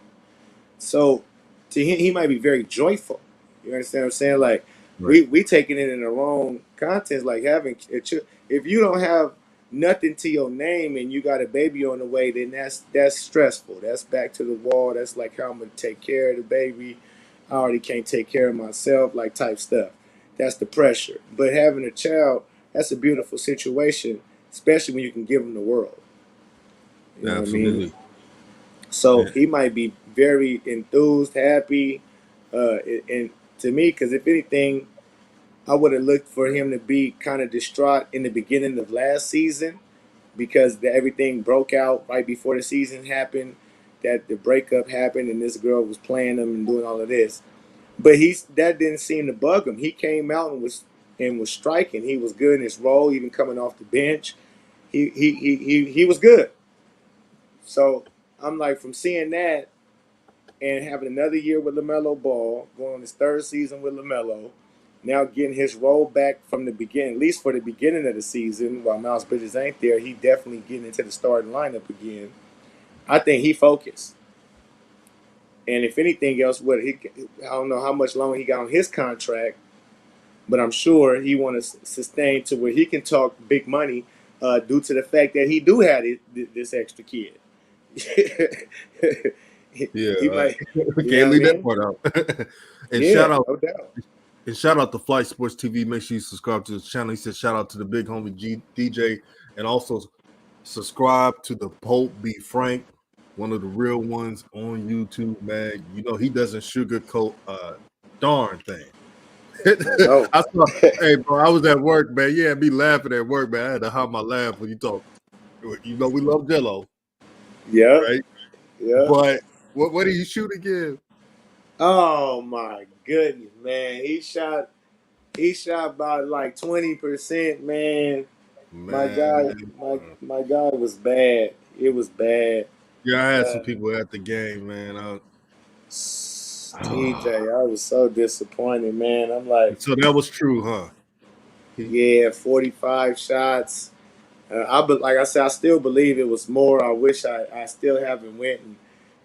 So to him, he might be very joyful. You understand what I'm saying? Like right. we taking it in the wrong context. Like having if you don't have nothing to your name and you got a baby on the way, then that's stressful. That's back to the wall. That's like how I'm gonna take care of the baby. I already can't take care of myself, like type stuff. That's the pressure. But having a child, that's a beautiful situation, especially when you can give them the world. You know what I mean? Absolutely. So Yeah. he might be very enthused, happy, and to me, because if anything, I would have looked for him to be kind of distraught in the beginning of last season because everything broke out right before the season happened, that the breakup happened, and this girl was playing him and doing all of this. But that didn't seem to bug him. He came out and was striking. He was good in his role, even coming off the bench. He was good. So I'm like, from seeing that and having another year with Lamelo Ball, going on his third season with Lamelo, now getting his role back from the beginning, at least for the beginning of the season, while Miles Bridges ain't there, he definitely getting into the starting lineup again. I think he focused. And if anything else, I don't know how much longer he got on his contract, but I'm sure he want to sustain to where he can talk big money due to the fact that he do have this extra kid. Yeah. He might, you know Can't what I leave that mean? part out. And Yeah, shout out no doubt. and shout out to Flight Sports TV. Make sure you subscribe to his channel. He said shout out to the big homie DJ and also subscribe to the Pope Be Frank, one of the real ones on YouTube, man. You know he doesn't sugarcoat a darn thing. No. I saw, hey bro, I was at work, man. Yeah, me laughing at work, man. I had to hide my laugh when you talk. You know we love Jello, Yeah, right? yeah. But what did he shoot again? Oh my goodness, man. He shot about like 20%, man. My Man, guy, my guy was bad. It was bad. yeah, I had some Uh, people at the game, man. TJ, I was so disappointed, man. I'm like, So that was true, huh? yeah, 45 shots. Like I said, I still believe it was more. I wish I still haven't went and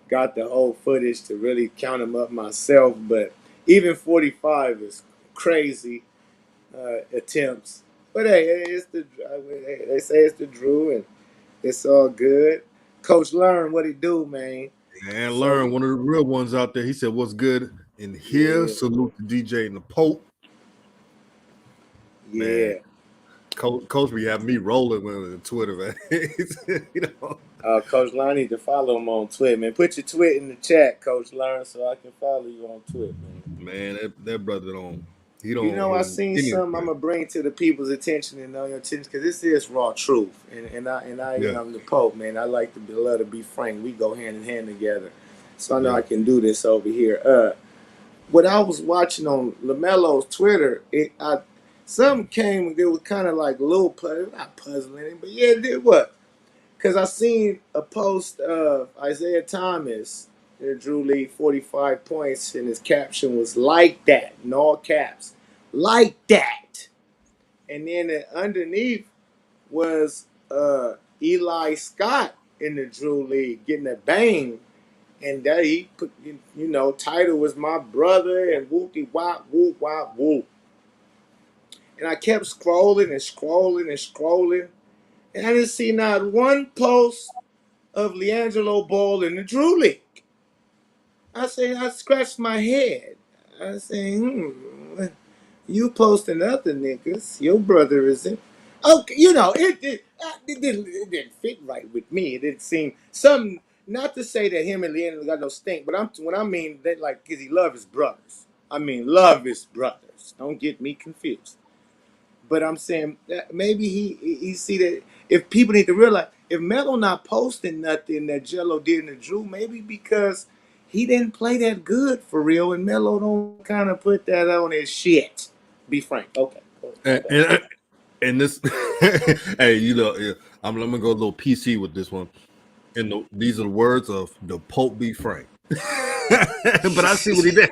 got the whole footage to really count them up myself. But even 45 is crazy attempts. But hey, they say it's the Drew, and it's all good. Coach learn what he do, man. And So learn one of the real ones out there. He said, "What's good in here?" yeah, Salute the DJ and the Pope, man. yeah. Coach be having me rolling with Twitter, man. You know, Coach Learn need to follow him on Twitter, man. Put your tweet in the chat, Coach Learn, so I can follow you on Twitter, man. man, that brother he You don't know, I hold seen anything. something I'm gonna bring to the people's attention and on your attention because this is raw truth, Yeah. I'm the Pope, man. I like to love to be frank. We go hand in hand together, so I know Yeah. I can do this over here. What I was watching on Lamelo's Twitter, something came. It was kind of like a little not puzzling, but yeah, it did what? Because I seen a post of Isaiah Thomas. Drew Lee 45 points, and his caption was like that in all caps, like that. And then underneath was Eli Scott in the Drew League getting a bang, and that he put, title was my brother and whoopie wop whoop wop whoop. And I kept scrolling and scrolling and scrolling, and I didn't see not one post of LiAngelo Ball in the Drew League. I scratched my head. I say, you posting other niggas. Your brother isn't. Okay, it didn't fit right with me. It didn't seem some. Not to say that him and Leandro got no stink, but when I mean that, like, cause he love his brothers. I mean, love his brothers. Don't get me confused. But I'm saying that maybe he see that if people need to realize if Melo not posting nothing that Jello did in the Drew, maybe because he didn't play that good for real, and Melo don't kind of put that on his shit. Be frank. Okay, my And, bad. and, and this, hey, yeah, I'm gonna go a little PC with this one. And these are the words of the Pope Be Frank. But I see what he did.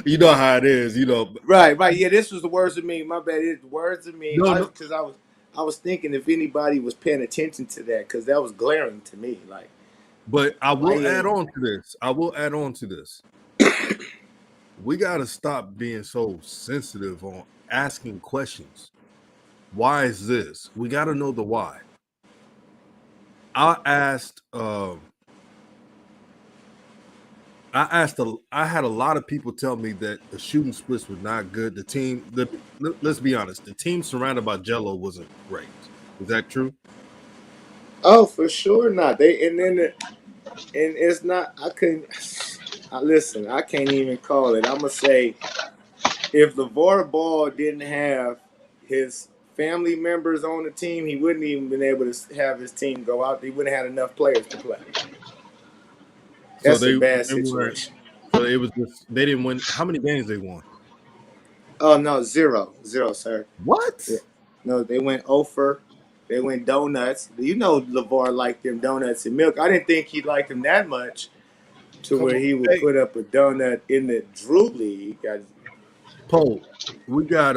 You know how it is, Right. Yeah, this was the words of me. My bad. It's the words of me. No, no. Because I was thinking if anybody was paying attention to that, because that was glaring to me. Like, But I why will he add ain't? on to this. We got to stop being so sensitive on asking questions. Why is this? We got to know the why. I asked. I had a lot of people tell me that the shooting splits were not good. Let's be honest, the team surrounded by Jello wasn't great. Is that true? Oh, for sure not. And it's not. I couldn't. Listen, I can't even call it. I'm gonna say if LeVar Ball didn't have his family members on the team, he wouldn't even been able to have his team go out. He wouldn't have had enough players to play. So That's a bad they weren't. situation. So it was just they didn't win. How many games they won? Oh no, 0, sir. What? Yeah. No, they went over. They went donuts. You know, LeVar liked them donuts and milk. I didn't think he liked them that much to Come where on, he would hey, put up a donut in the Drew League. Poe. We got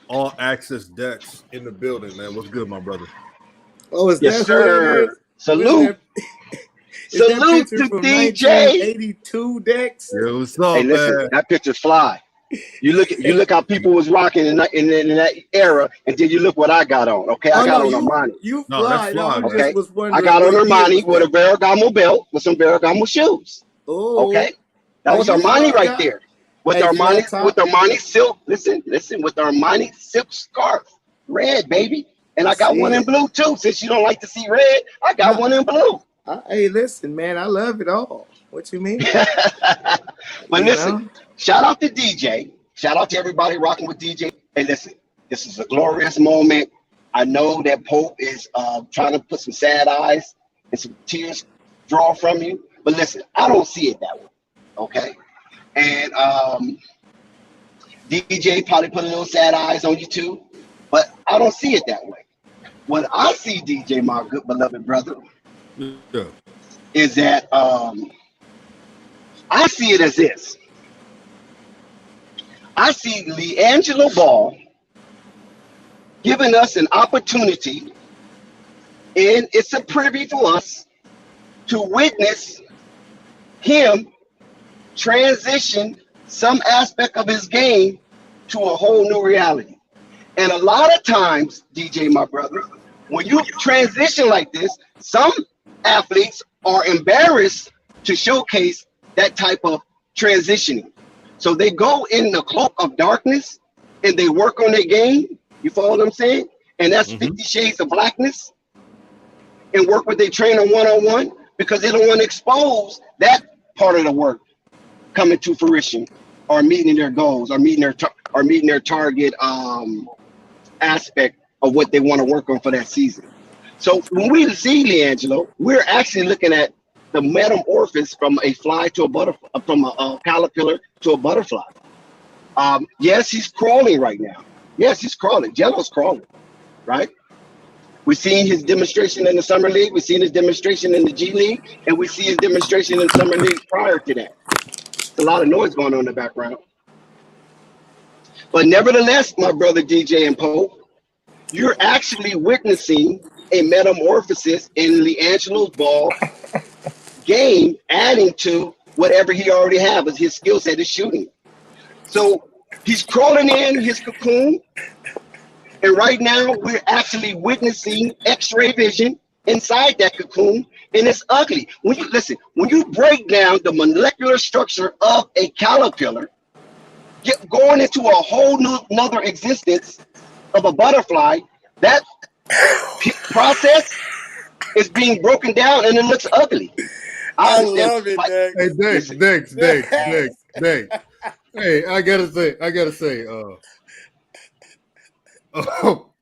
all access decks in the building, man. What's good, my brother? Oh, is Yes, that who that is? sir. Where's Salute. that? Is that Salute picture to from DJ. 1982 Dex? Yeah, what's Hey, up, listen, man? that picture fly. You look how people was rocking in that era, and then you look what I got on. Okay, I Oh got no, on Armani. you No, that's fly. No, fly, I'm man. just Okay, was I wondering got on what year Armani was with a that? Ferragamo belt with some Ferragamo shoes. Oh, Okay, that was you Armani fly right guy. there. With Hey, flat top. Armani silk. Listen, with Armani silk scarf, red baby, and I I got see one in it. blue too. Since you don't like to see red, I got No, one in blue. hey, listen, man, I love it all. What you mean? But You listen, know? shout out to DJ. Shout out to everybody rocking with DJ. And listen, this is a glorious moment. I know that Pope is trying to put some sad eyes and some tears draw from you. But listen, I don't see it that way. Okay. And DJ probably put a little sad eyes on you too. But I don't see it that way. What I see, DJ, my good beloved brother, Yeah. is that I see it as this. I see LeAngelo Ball giving us an opportunity, and it's a privy for us to witness him transition some aspect of his game to a whole new reality. And a lot of times, DJ, my brother, when you transition like this, some athletes are embarrassed to showcase that type of transitioning. So they go in the cloak of darkness and they work on their game. You follow what I'm saying? And that's Mm-hmm. 50 Shades of Blackness, and work with their trainer one-on-one because they don't want to expose that part of the work coming to fruition or meeting their goals or meeting their target aspect of what they want to work on for that season. So when we see LeAngelo, we're actually looking at the metamorphosis from a fly to a butterfly, from a caterpillar to a butterfly. Yes, he's crawling right now. Yes, he's crawling. Jello's crawling, right? We've seen his demonstration in the Summer League. We've seen his demonstration in the G League. And we see his demonstration in the Summer League prior to that. It's a lot of noise going on in the background. But nevertheless, my brother DJ and Pope, you're actually witnessing a metamorphosis in LeAngelo's Ball game, adding to whatever he already has, his skill set is shooting. So he's crawling in his cocoon, and right now we're actually witnessing X-ray vision inside that cocoon, and it's ugly. When you break down the molecular structure of a caterpillar, going into a whole new another existence of a butterfly, that process is being broken down and it looks ugly. I understand. love it, Hey, Dex. Dex. Hey, I gotta say,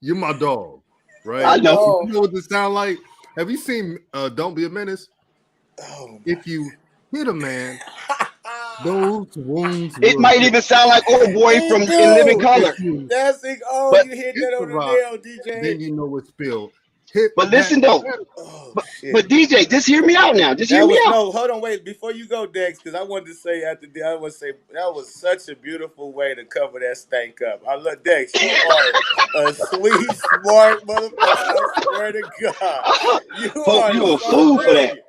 you're my dog, right? I know. You know what this sound like? Have you seen Don't Be a Menace? Oh, If you hit a man, those wounds It will might even sound like old boy it from In Living do. Color. That's it. Oh, But you hit hit that the on the rock, nail, DJ. then you know it's spilled. Hit but that. listen though. Oh But shit. DJ, just hear me out now. Just hear That me was out. no. Hold on, wait. Before you go, Dex, because I wanted to say I would say that was such a beautiful way to cover that stank up. I love Dex. You are a sweet, smart motherfucker. I swear to God, you Pope, are you a so fool for that. brilliant.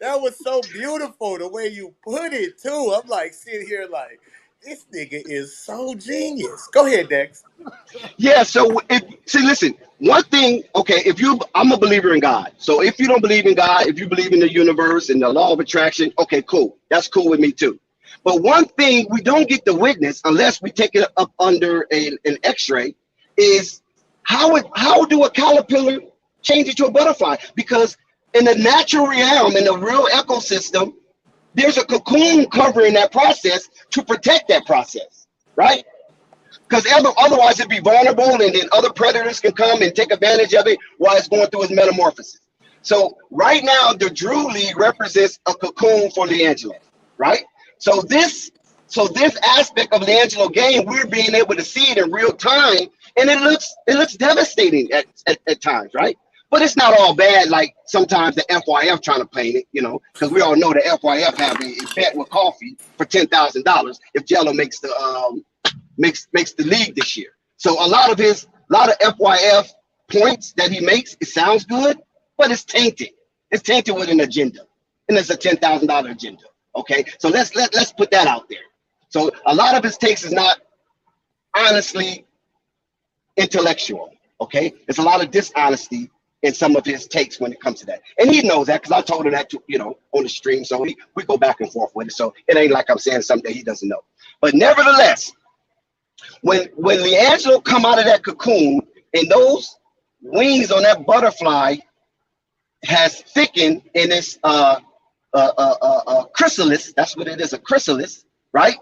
That was so beautiful the way you put it too. I'm like sitting here like, This nigga is so genius. Go ahead, Dex. Yeah, so listen, one thing, okay, I'm a believer in God. So if you don't believe in God, if you believe in the universe and the law of attraction, okay, cool. That's cool with me too. But one thing we don't get to witness unless we take it up under an X-ray is how do a caterpillar change into a butterfly? Because in the natural realm, in the real ecosystem, there's a cocoon covering that process to protect that process, right? Because otherwise it'd be vulnerable, and then other predators can come and take advantage of it while it's going through its metamorphosis. So right now, the Drew League represents a cocoon for LiAngelo, right? So this aspect of LiAngelo game, we're being able to see it in real time, and it looks devastating at times, right? But it's not all bad like sometimes the FYF trying to paint it, because we all know the FYF have a bet with coffee for $10,000 if Jello makes the league this year. So a lot of FYF points that he makes, it sounds good, but it's tainted. It's tainted with an agenda, and it's a $10,000 agenda. Okay, so let's put that out there. So a lot of his takes is not honestly intellectual. Okay, it's a lot of dishonesty in some of his takes when it comes to that, and he knows that because I told him that on the stream. So we go back and forth with it. So it ain't like I'm saying something that he doesn't know. But nevertheless, when LiAngelo come out of that cocoon and those wings on that butterfly has thickened in its chrysalis, that's what it is, a chrysalis, right?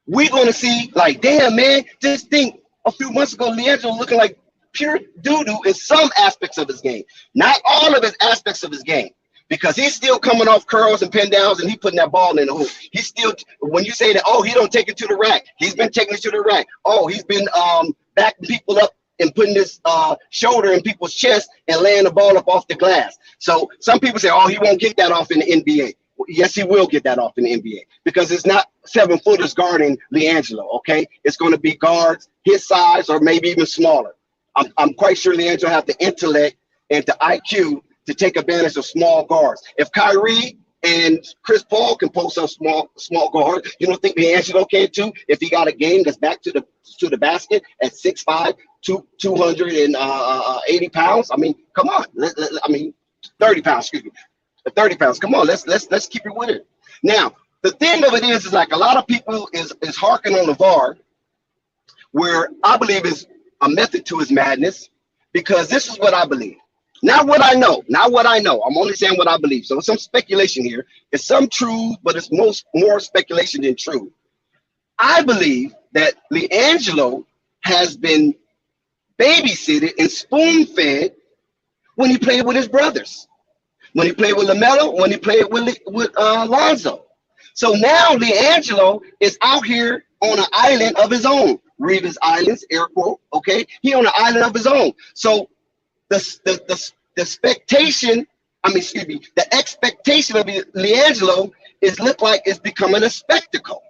We're going to see, like, damn, man, just think a few months ago, LiAngelo looking like pure doo-doo in some aspects of his game. Not all of his aspects of his game, because he's still coming off curls and pin downs and he putting that ball in the hoop. He's still, when you say that, oh, he don't take it to the rack, he's been taking it to the rack. Oh, he's been backing people up and putting his shoulder in people's chest and laying the ball up off the glass. So some people say, oh, he won't get that off in the NBA. Well, yes, he will get that off in the NBA, because it's not 7-footers guarding LiAngelo, okay? It's going to be guards his size or maybe even smaller. I'm quite sure LiAngelo have the intellect and the IQ to take advantage of small guards. If Kyrie and Chris Paul can post up small guards, you don't think LiAngelo can too? If he got a game that's back to the basket at 6'5", 280 pounds. I mean, come on. 30 pounds. Excuse me, 30 pounds. Come on, let's keep it with it. Now, the thing of it is like a lot of people is harking on the VAR, where I believe is a method to his madness, because this is what I believe. Not what I know. I'm only saying what I believe. So some speculation here. It's some truth, but it's more speculation than truth. I believe that LiAngelo has been babysitted and spoon-fed when he played with his brothers, when he played with Lamelo, when he played with Lonzo. So now LiAngelo is out here on an island of his own. Revis Islands, air quote, okay? He on an island of his own. So the expectation of LiAngelo look like it's becoming a spectacle.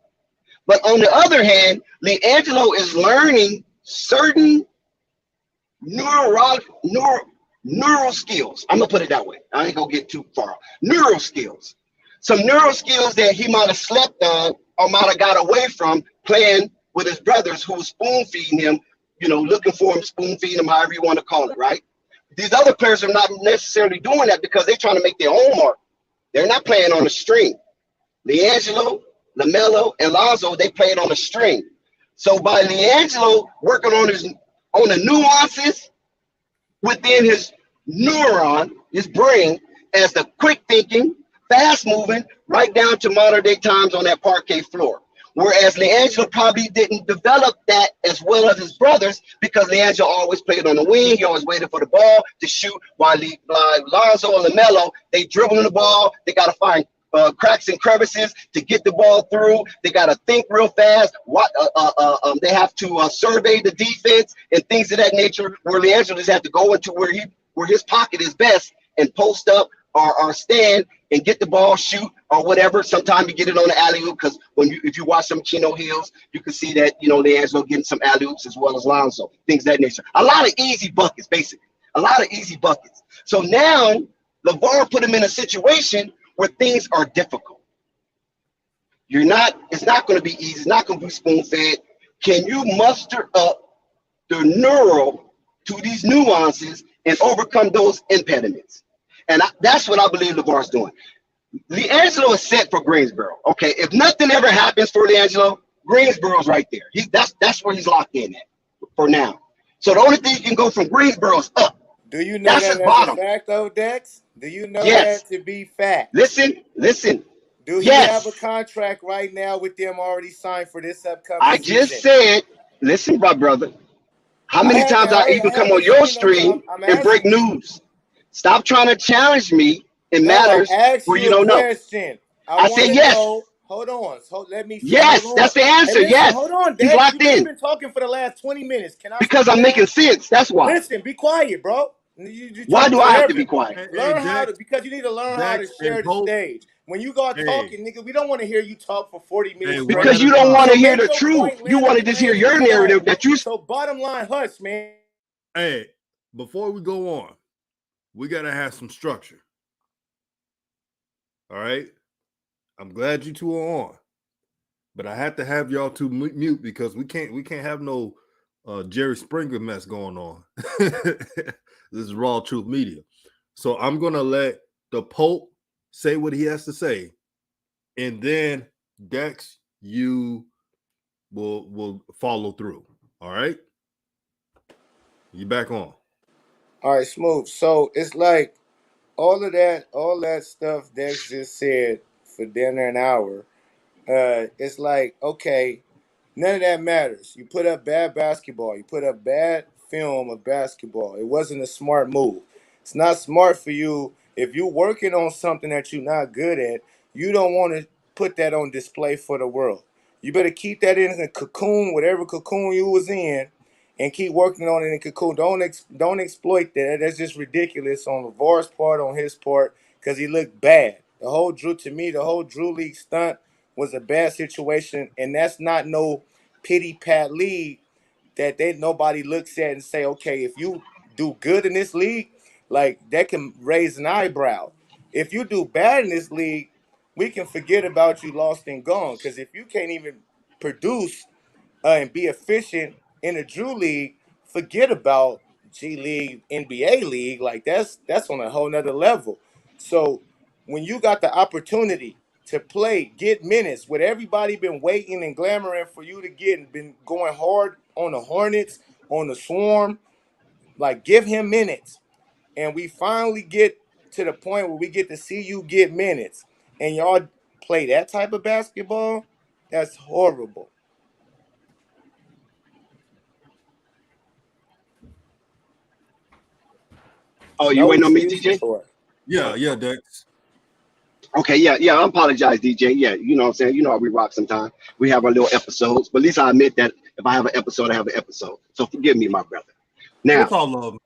But on the other hand, LiAngelo is learning certain neural skills. I'm gonna put it that way. I ain't gonna get too far. Neural skills. Some neural skills that he might have slept on or might have got away from playing with his brothers who was spoon feeding him, looking for him, spoon feeding him, however you want to call it, right? These other players are not necessarily doing that because they're trying to make their own mark. They're not playing on a string. LiAngelo, Lamelo, and Lonzo, they played on a string. So by LiAngelo working on the nuances within his neuron, his brain, as the quick thinking, fast moving, right down to modern day times on that parquet floor. Whereas LiAngelo probably didn't develop that as well as his brothers, because LiAngelo always played on the wing. He always waited for the ball to shoot, while Lonzo and Lamelo, they dribbling the ball. They got to find cracks and crevices to get the ball through. They got to think real fast. They have to survey the defense and things of that nature, where LiAngelo just have to go into where his pocket is best and post up or stand and get the ball, shoot, or whatever. Sometimes you get it on the alley-oop, because if you watch some Chino Hills, you can see that, LiAngelo getting some alley-oops as well as Lonzo, things of that nature. A lot of easy buckets, basically. A lot of easy buckets. So now, LeVar put him in a situation where things are difficult. It's not going to be easy. It's not going to be spoon fed. Can you muster up the neural to these nuances and overcome those impediments? And that's what I believe LeVar's doing. LiAngelo is set for Greensboro. Okay, if nothing ever happens for LiAngelo, Greensboro's right there. That's where he's locked in at for now. So the only thing you can go from Greensboro is up. Do you know That's that his as bottom. a fact, though, Dex? Do you know Yes. that to be fact? Listen. Do he Yes. have a contract right now with them already signed for this upcoming I season? just said, listen, my brother. How many times I even come on your stream and break news? Stop trying to challenge me in matters I asked where you you don't a know. question. I said yes. Hold on. So let me. Yes, hold on. that's the answer. Hey, listen, yes. Hold on, He's Dex. locked You've in. been talking for the last 20 minutes. Can I? Because I'm making sense. That's why. Listen, be quiet, bro. You Why do I have to be quiet? Learn how to, because you need to learn how to share the stage. When you go talking, nigga, we don't want to hear you talk for 40 minutes. Because you don't want to hear the truth. You want to just hear your narrative that you. So bottom line, hush, man. Hey, before we go on, we gotta have some structure. All right. I'm glad you two are on, but I have to have y'all two mute because we can't have no Jerry Springer mess going on. This is RawTruth Media. So I'm gonna let the Pope say what he has to say, and then Dex, you will follow through. All right. You back on. All right, smooth. So it's like all that stuff Dex just said for damn near an hour. It's like, okay, none of that matters. You put up bad basketball. You put up bad film of basketball. It wasn't a smart move. It's not smart for you. If you're working on something that you're not good at, you don't want to put that on display for the world. You better keep that in a cocoon, whatever cocoon you was in, and keep working on it in cocoon. Don't exploit that. That's just ridiculous on LeVar's part, on his part, because he looked bad. The whole Drew League stunt was a bad situation, and that's not no pity pat league that nobody looks at and say, okay, if you do good in this league, like that can raise an eyebrow. If you do bad in this league, we can forget about you lost and gone. Because if you can't even produce and be efficient in the Drew League, forget about G League, NBA League. Like that's on a whole nother level. So when you got the opportunity to play, get minutes, what everybody been waiting and clamoring for you to get, and been going hard on the Hornets, on the Swarm, like give him minutes. And we finally get to the point where we get to see you get minutes, and y'all play that type of basketball. That's horrible. Oh, you No waiting on me, excuses DJ? for it. Yeah, Dex. Okay, yeah. I apologize, DJ. Yeah, you know what I'm saying. You know how we rock sometimes. We have our little episodes, but at least I admit that if I have an episode, I have an episode. So forgive me, my brother. Now, It's all love.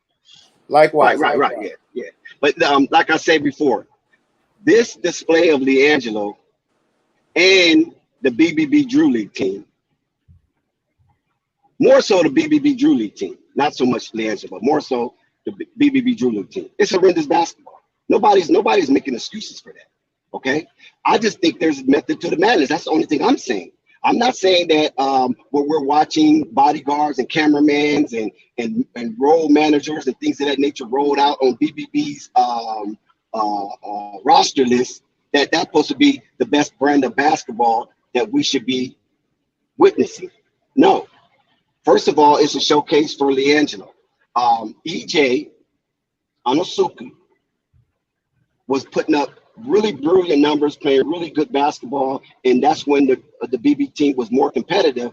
Likewise. right. Yeah. But like I said before, this display of LiAngelo and the BBB Drew League team, more so the BBB Drew League team, not so much LiAngelo, but more so the BBB Drew League team. It's horrendous basketball. Nobody's making excuses for that. Okay, I just think there's a method to the madness. That's the only thing I'm saying. I'm not saying that when we're watching bodyguards and cameramans and role managers and things of that nature rolled out on BBB's roster list, that's supposed to be the best brand of basketball that we should be witnessing. No. First of all, it's a showcase for LiAngelo. EJ Onosuku was putting up really brilliant numbers, playing really good basketball, and that's when the BB team was more competitive,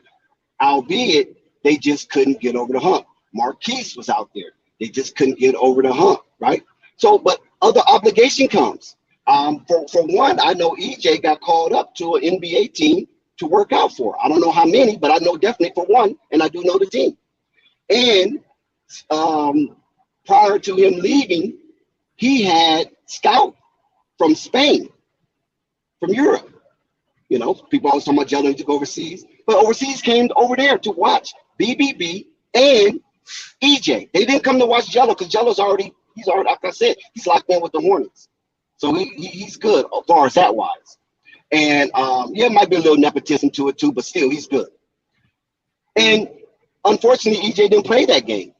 albeit they just couldn't get over the hump. Marquise was out there. They just couldn't get over the hump, right? So, but other obligation comes. For one, I know EJ got called up to an NBA team to work out for. I don't know how many, but I know definitely for one, and I do know the team. And prior to him leaving, he had scout from Spain, from Europe. You know, people always talking about Jello to go overseas, but overseas came over there to watch BBB and EJ. They didn't come to watch Jello because Jello's already, like I said, he's locked in with the Hornets. So he's good as far as that wise. And yeah, it might be a little nepotism to it too, but still, he's good. And unfortunately, EJ didn't play that game,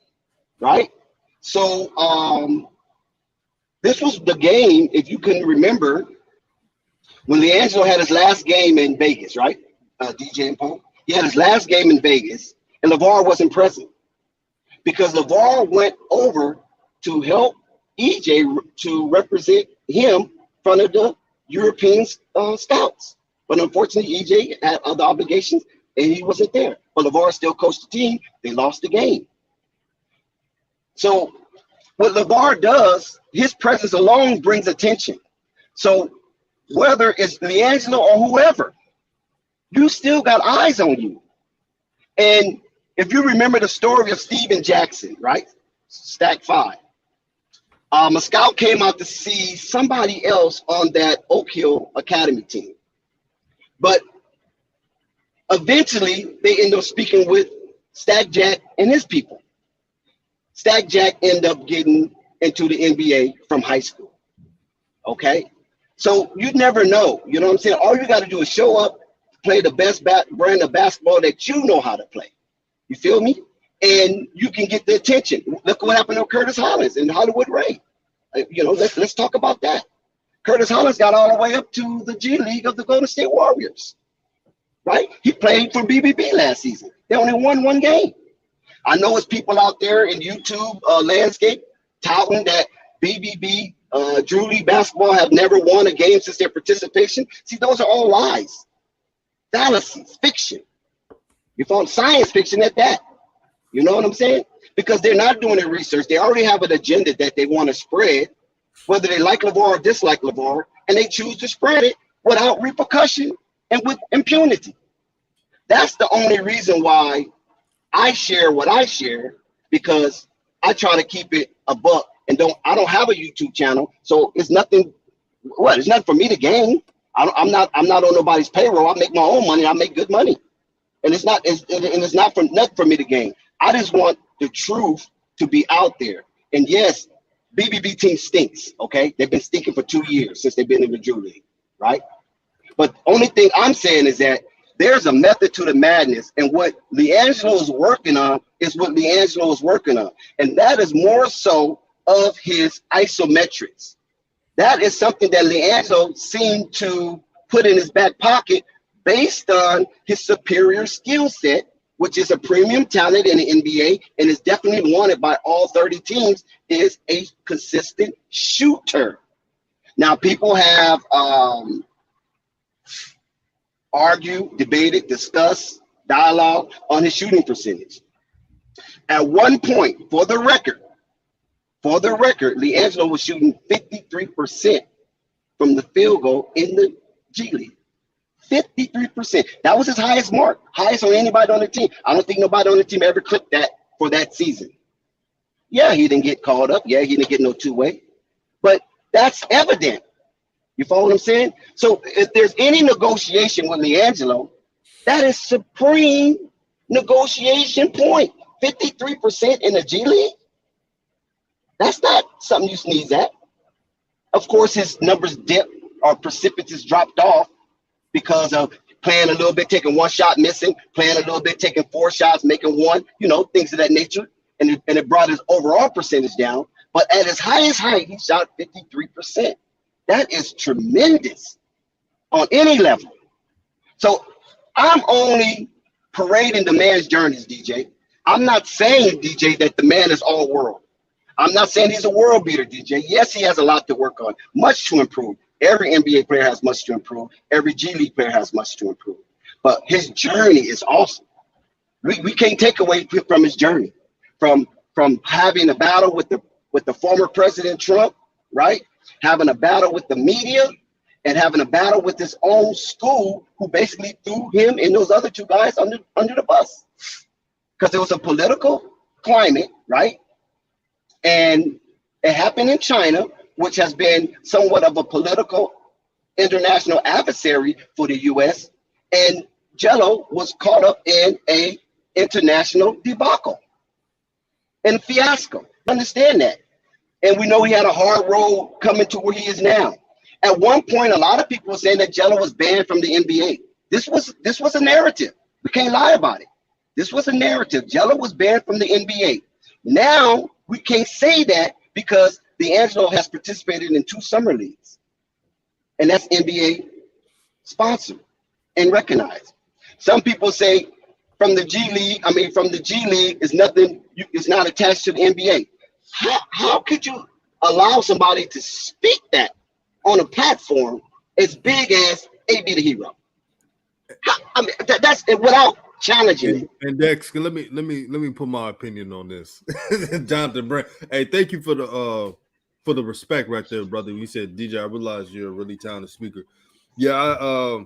right? So this was the game, if you can remember, when LiAngelo had his last game in Vegas, right? DJ and Pope. He had his last game in Vegas, and LeVar wasn't present because LeVar went over to help EJ to represent him in front of the European scouts. But unfortunately, EJ had other obligations, and he wasn't there. But LeVar still coached the team. They lost the game. So what LeVar does, his presence alone brings attention. So whether it's LiAngelo or whoever, you still got eyes on you. And if you remember the story of Steven Jackson, right? Stack 5. A scout came out to see somebody else on that Oak Hill Academy team. But eventually, they end up speaking with Stack Jack and his people. Stack Jack ended up getting into the NBA from high school. Okay? So you never know. You know what I'm saying? All you got to do is show up, play the best brand of basketball that you know how to play. You feel me? And you can get the attention. Look what happened to Curtis Hollins and Hollywood Ray. You know, let's talk about that. Curtis Hollins got all the way up to the G League of the Golden State Warriors. Right? He played for BBB last season. They only won one game. I know it's people out there in YouTube landscape touting that BBB Drew League basketball have never won a game since their participation. See, those are all lies, fallacies, fiction. You found science fiction at that. You know what I'm saying? Because they're not doing their research. They already have an agenda that they want to spread, whether they like LeVar or dislike LeVar, and they choose to spread it without repercussion and with impunity. That's the only reason why I share what I share, because I try to keep it a buck and I don't have a YouTube channel, so it's nothing. What? It's nothing for me to gain. I'm not on nobody's payroll. I make my own money. I make good money, and it's not for nothing for me to gain. I just want the truth to be out there. And yes, BBB team stinks. Okay, they've been stinking for 2 years since they've been in the Drew League, right? But only thing I'm saying is that there's a method to the madness, and what LiAngelo is working on is what LiAngelo is working on, and that is more so of his isometrics. That is something that LiAngelo seemed to put in his back pocket based on his superior skill set, which is a premium talent in the NBA and is definitely wanted by all 30 teams, is a consistent shooter. Now, people have argued, debated, discussed, dialogue on his shooting percentage. At one point, for the record, LiAngelo was shooting 53% from the field goal in the G League. 53%. That was his highest mark, highest on anybody on the team. I don't think nobody on the team ever clipped that for that season. Yeah, he didn't get called up. Yeah, he didn't get no two-way. But that's evident. You follow what I'm saying? So if there's any negotiation with LiAngelo, that is supreme negotiation point. 53% in the G League? That's not something you sneeze at. Of course, his numbers dipped or precipitous dropped off because of playing a little bit, taking one shot, missing, playing a little bit, taking 4 shots, making one, you know, things of that nature. And it brought his overall percentage down. But at his highest height, he shot 53%. That is tremendous on any level. So I'm only parading the man's journeys, DJ. I'm not saying, DJ, that the man is all world. I'm not saying he's a world beater, DJ. Yes, he has a lot to work on, much to improve. Every NBA player has much to improve. Every G League player has much to improve. But his journey is awesome. We can't take away from his journey, from having a battle with the former President Trump, right? Having a battle with the media and having a battle with his own school, who basically threw him and those other 2 guys under the bus. Because there was a political climate, right? And it happened in China, which has been somewhat of a political international adversary for the U.S. And Jello was caught up in a international debacle and fiasco. Understand that. And we know he had a hard road coming to where he is now. At one point, a lot of people were saying that Jello was banned from the NBA. This was a narrative. We can't lie about it. This was a narrative. Jello was banned from the NBA. Now we can't say that because D'Angelo has participated in 2 summer leagues, and that's NBA sponsored and recognized. Some people say from the G League is nothing. It's not attached to the NBA. How could you allow somebody to speak that on a platform as big as AB the Hero? That's without challenging it. And Dex, let me put my opinion on this. Jonathan Brand. Hey, thank you for the respect right there, brother. You said, DJ, I realize you're a really talented speaker. Yeah,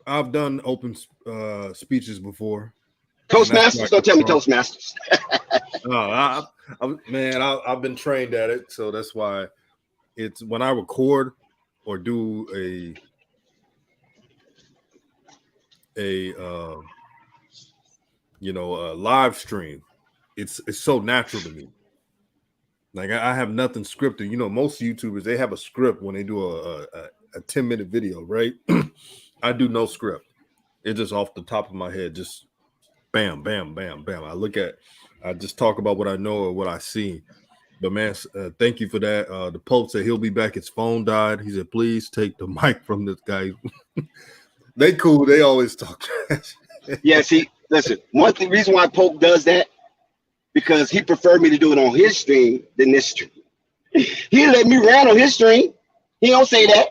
I've done open speeches before. Toastmasters, don't tell me Toastmasters. No, I've been trained at it, so that's why it's when I record or do a live stream, it's so natural to me. Like I have nothing scripted. You know, most YouTubers, they have a script when they do a 10-minute video, right? I do no script. It's just off the top of my head, just bam, bam, bam, bam. I just talk about what I know or what I see. But man, thank you for that. The Pope said he'll be back. His phone died. He said, please take the mic from this guy. They cool. They always talk trash. Yeah, see, listen, the reason why Pope does that, because he preferred me to do it on his stream than this stream. He let me rant on his stream. He don't say that.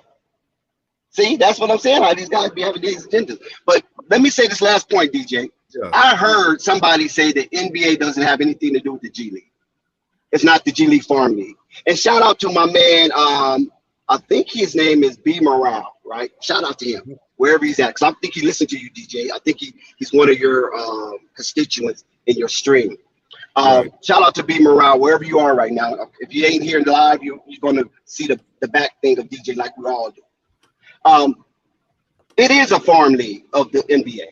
See, that's what I'm saying. How these guys be having these agendas. But let me say this last point, DJ. Yeah. I heard somebody say that NBA doesn't have anything to do with the G League. It's not the G League Farm League. And shout out to my man, I think his name is B. Morale, right? Shout out to him, wherever he's at. Because I think he listened to you, DJ. I think he's one of your constituents in your stream. Right. Shout out to B. Morale, wherever you are right now. If you ain't here live, you're going to see the back thing of DJ like we all do. It is a farm league of the NBA.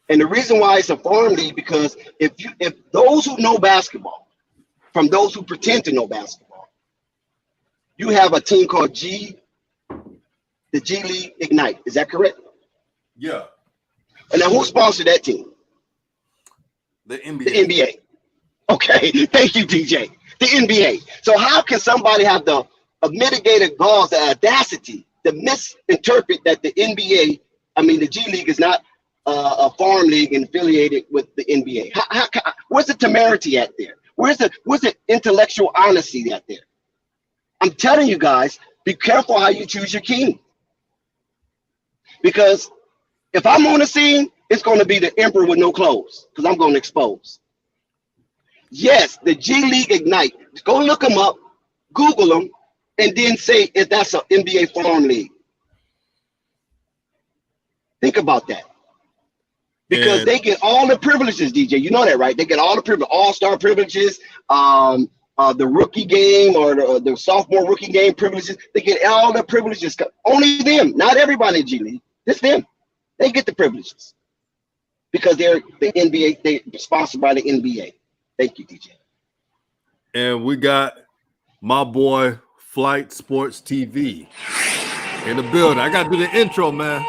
And the reason why it's a farm league, because if those who know basketball, from those who pretend to know basketball, you have a team called the G League Ignite. Is that correct? Yeah. And now who sponsored that team? The NBA. The NBA. Okay. Thank you, DJ. The NBA. So how can somebody have the mitigated gauze, the audacity to misinterpret that the NBA, the G League is not a farm league and affiliated with the NBA? Where's the temerity at there? Where's the intellectual honesty at there? I'm telling you guys, be careful how you choose your king. Because if I'm on the scene, it's going to be the emperor with no clothes, because I'm going to expose. Yes, the G League Ignite. Go look them up, Google them, and then say if that's an NBA farm league. Think about that. Because they get all the privileges, DJ. You know that, right? They get all the privileges, all-star privileges, the rookie game or the sophomore rookie game privileges. They get all the privileges. Only them, not everybody in G League. Just them. They get the privileges because they're the NBA. They're sponsored by the NBA. Thank you, DJ. And we got my boy Flight Sports TV in the building. I got to do the intro, man.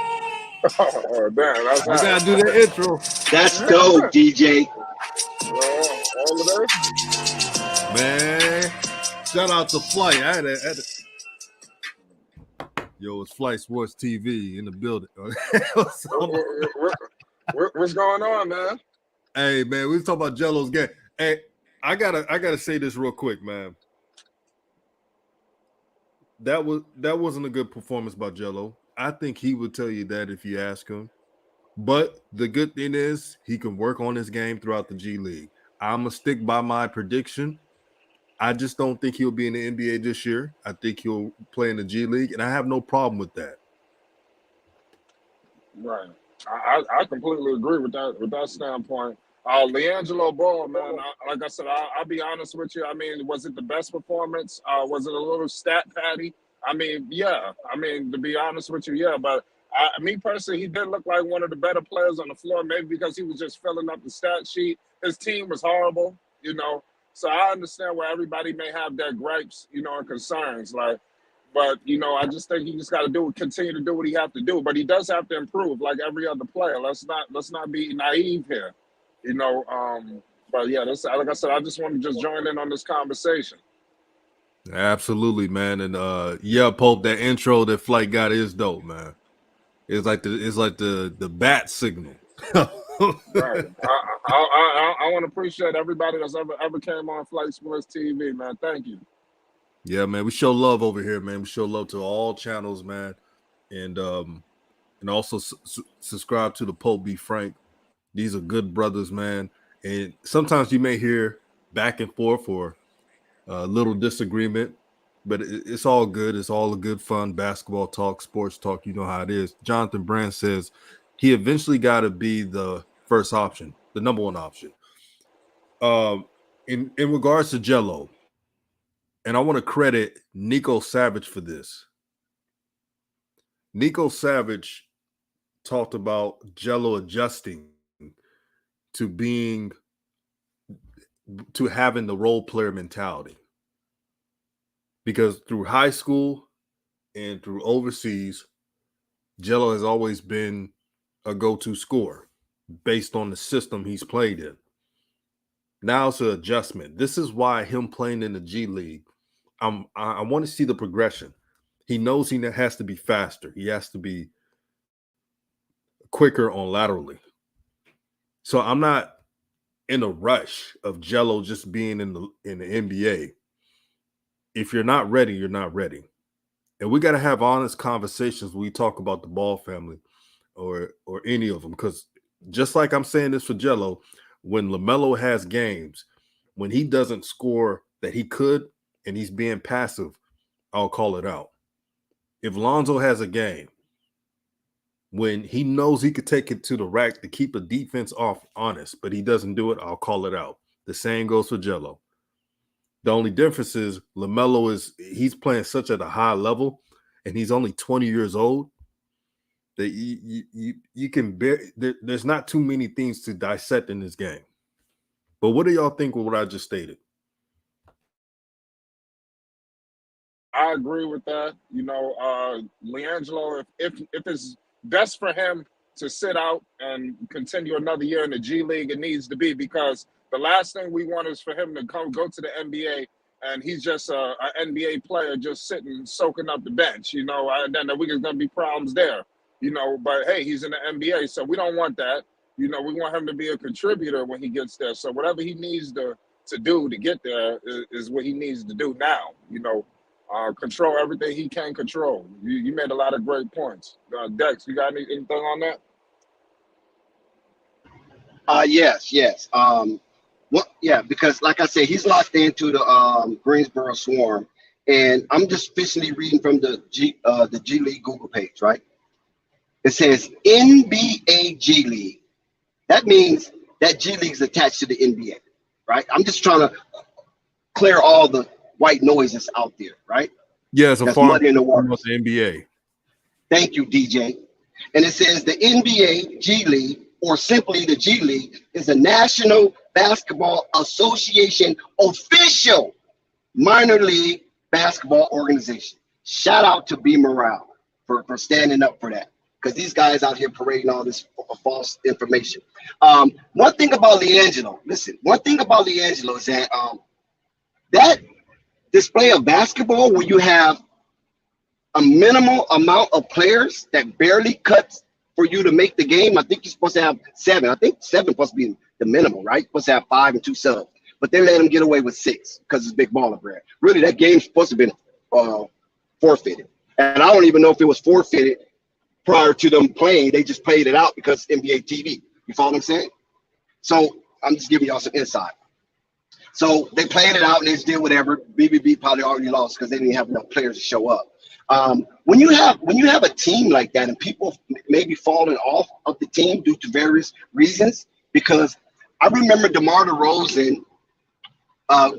Oh, damn. I got to do the intro. That's dope, DJ. All of that? Man, shout out to Flight. Yo, it's Flight Sports TV in the building. What's going on, man? Hey, man, we was talking about Jello's game. Hey, I gotta say this real quick, man. That wasn't a good performance by Jello. I think he would tell you that if you ask him. But the good thing is he can work on his game throughout the G League. I'm gonna stick by my prediction. I just don't think he'll be in the NBA this year. I think he'll play in the G League, and I have no problem with that. Right. I completely agree with that standpoint. LiAngelo Ball, man, like I said, I'll be honest with you. Was it the best performance? Was it a little stat patty? Yeah. To be honest with you, yeah. But me personally, he did look like one of the better players on the floor, maybe because he was just filling up the stat sheet. His team was horrible, So I understand where everybody may have their gripes, and concerns. But I just think he just got to continue to do what he have to do. But he does have to improve, like every other player. Let's not be naive here, But yeah, like I said, I just want to just join in on this conversation. Absolutely, man. And yeah, Pope, that intro that Flight got is dope, man. It's like the bat signal. Right. I want to appreciate everybody that's ever came on Flight Sports TV, man. Thank you. Yeah, man. We show love over here, man. We show love to all channels, man. And also subscribe to the Pope Be Frank. These are good brothers, man. And sometimes you may hear back and forth or a little disagreement, but it's all good. It's all a good fun basketball talk, sports talk. You know how it is. Jonathan Brand says he eventually got to be the first option, the number one option. In regards to Jello, and I want to credit Nico Savage for this. Nico Savage talked about Jello adjusting to having the role player mentality. Because through high school and through overseas, Jello has always been a go-to scorer based on the system he's played in. Now it's an adjustment. This is why him playing in the G League, I want to see the progression. He knows he has to be faster. He has to be quicker on laterally. So I'm not in a rush of Jello just being in the NBA. If you're not ready, you're not ready. And we got to have honest conversations when we talk about the Ball family or any of them. Because just like I'm saying this for Jello, when Lamelo has games, when he doesn't score that he could and he's being passive, I'll call it out. If Lonzo has a game when he knows he could take it to the rack to keep the defense honest, but he doesn't do it, I'll call it out. The same goes for Jello. The only difference is Lamelo he's playing such at a high level, and he's only 20 years old that you can there's not too many things to dissect in this game. But what do y'all think with what I just stated? I agree with that. LiAngelo, if it's best for him to sit out and continue another year in the G League, it needs to be, because the last thing we want is for him to go to the NBA and he's just an NBA player just sitting, soaking up the bench, and then we're going to be problems there, But, hey, he's in the NBA, so we don't want that. We want him to be a contributor when he gets there. So whatever he needs to do to get there is what he needs to do now, control everything he can control. You made a lot of great points. Dex, you got anything on that? Yes. Because like I said, he's locked into the Greensboro Swarm, and I'm just officially reading from the G League Google page, right? It says NBA G League. That means that G League is attached to the NBA, right? I'm just trying to clear all the white noises out there, right? Yeah, it's a That's farm muddy in the water. With the NBA. Thank you, DJ. And it says the NBA G League, or simply the G League, is a National Basketball Association official minor league basketball organization. Shout out to B Morale for standing up for that, because these guys out here parading all this false information. One thing about LiAngelo is that that display of basketball where you have a minimal amount of players that barely cuts for you to make the game. I think you're supposed to have 7. I think 7 supposed to be the minimum, right? You're supposed to have 5 and 2 subs, but they let them get away with 6 because it's big baller brand. Really, that game's supposed to have been forfeited, and I don't even know if it was forfeited prior to them playing. They just played it out because NBA TV. You follow what I'm saying? So I'm just giving y'all some insight. So they played it out and they just did whatever. BBB probably already lost because they didn't have enough players to show up. When you have a team like that and people maybe falling off of the team due to various reasons, because I remember DeMar DeRozan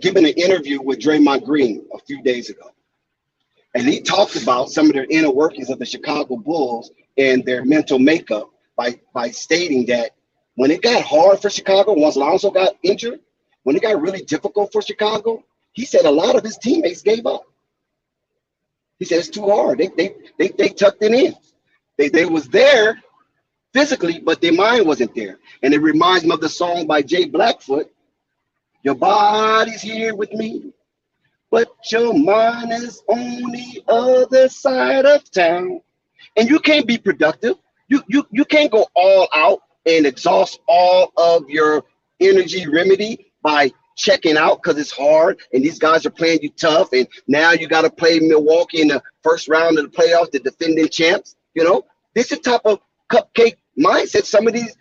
giving an interview with Draymond Green a few days ago, and he talked about some of their inner workings of the Chicago Bulls and their mental makeup by stating that when it got hard for Chicago, once Lonzo got injured, when it got really difficult for Chicago, he said a lot of his teammates gave up. He said it's too hard. They tucked it in. They was there physically, but their mind wasn't there. And it reminds me of the song by Jay Blackfoot, "Your body's here with me, but your mind is on the other side of town." And you can't be productive. You can't go all out and exhaust all of your energy remedy by checking out because it's hard and these guys are playing you tough. And now you got to play Milwaukee in the first round of the playoffs, the defending champs. You know, this is the type of cupcake mindset some of these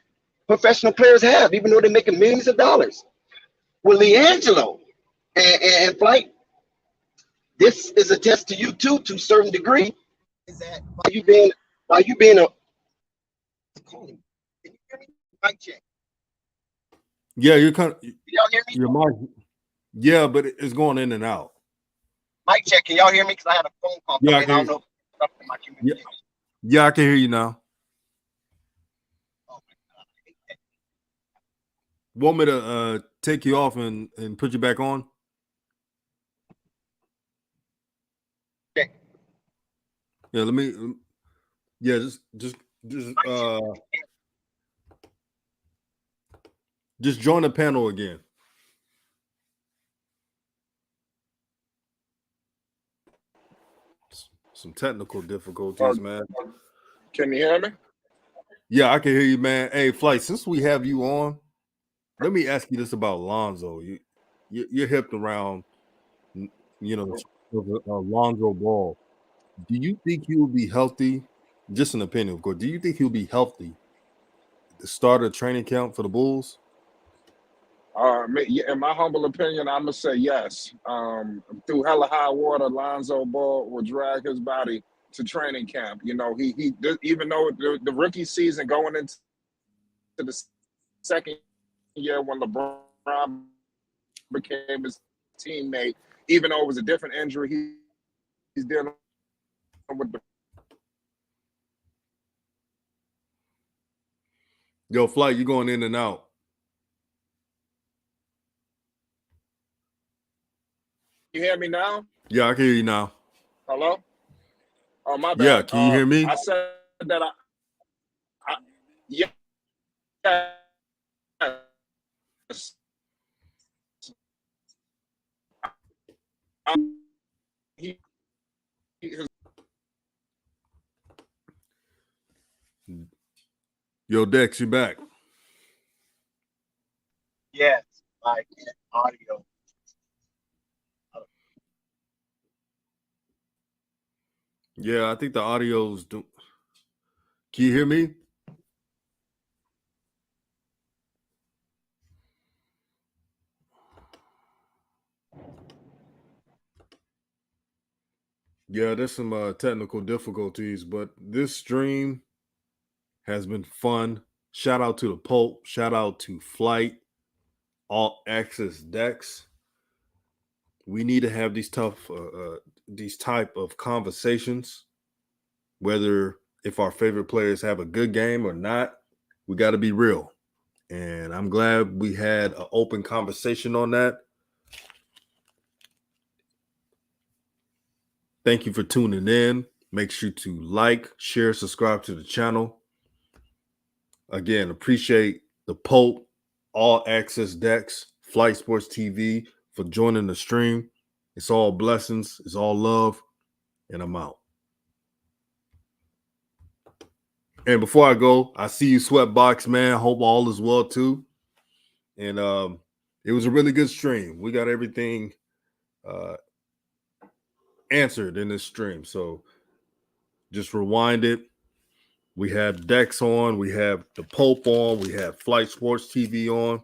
professional players have, even though they're making millions of dollars. With LiAngelo and Flight, this is a test to you too, to a certain degree. Is that by you being a calling? Can you hear me? Mic check. Yeah, you're kind of. Can y'all hear me? Your mic. Yeah, but it's going in and out. Mic check. Can y'all hear me? Because I had a phone call. Yeah, I don't know. My communication. Yeah, I can hear you now. Oh my God. Want me to take you off and put you back on? Okay. Yeah, let me. Yeah, just join the panel again. Some technical difficulties, man. Can you hear me? Yeah, I can hear you, man. Hey, Flight, since we have you on, let me ask you this about Lonzo. You're hipped around, Lonzo Ball. Do you think he will be healthy? Just an opinion, of course. Do you think he'll be healthy to start a training camp for the Bulls? In my humble opinion, I'm gonna say yes. Through hella high water, Lonzo Ball will drag his body to training camp. You know, he even though the rookie season going into the second year when LeBron became his teammate, even though it was a different injury, he's dealing with the. Yo, Flight, you going in and out. You hear me now? Yeah, I can hear you now. Hello? Oh, my bad. Yeah, can you hear me? I said that yeah. Yo, Dex, you back? Yes, my audio. Yeah, I think the audio's do. Can you hear me? Yeah, there's some technical difficulties, but this stream has been fun. Shout out to the Pope. Shout out to Flight, All Access Dex. We need to have these type of conversations, whether if our favorite players have a good game or not. We got to be real, and I'm glad we had an open conversation on that. Thank you for tuning in. Make sure to like, share, subscribe to the channel. Again, appreciate the Pope, All Access Dex, Flight Sports TV for joining the stream. It's all blessings. It's all love. And I'm out. And before I go, I see you, Sweatbox, man. Hope all is well, too. And it was a really good stream. We got everything answered in this stream. So just rewind it. We have Dex on. We have the Pope on. We have Flight Sports TV on.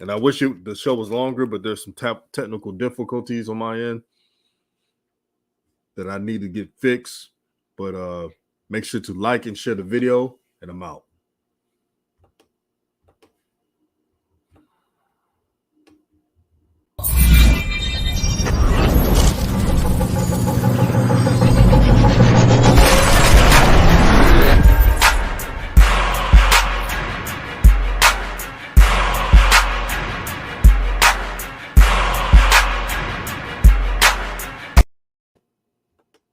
And I wish the show was longer, but there's some technical difficulties on my end that I need to get fixed. But make sure to like and share the video, and I'm out.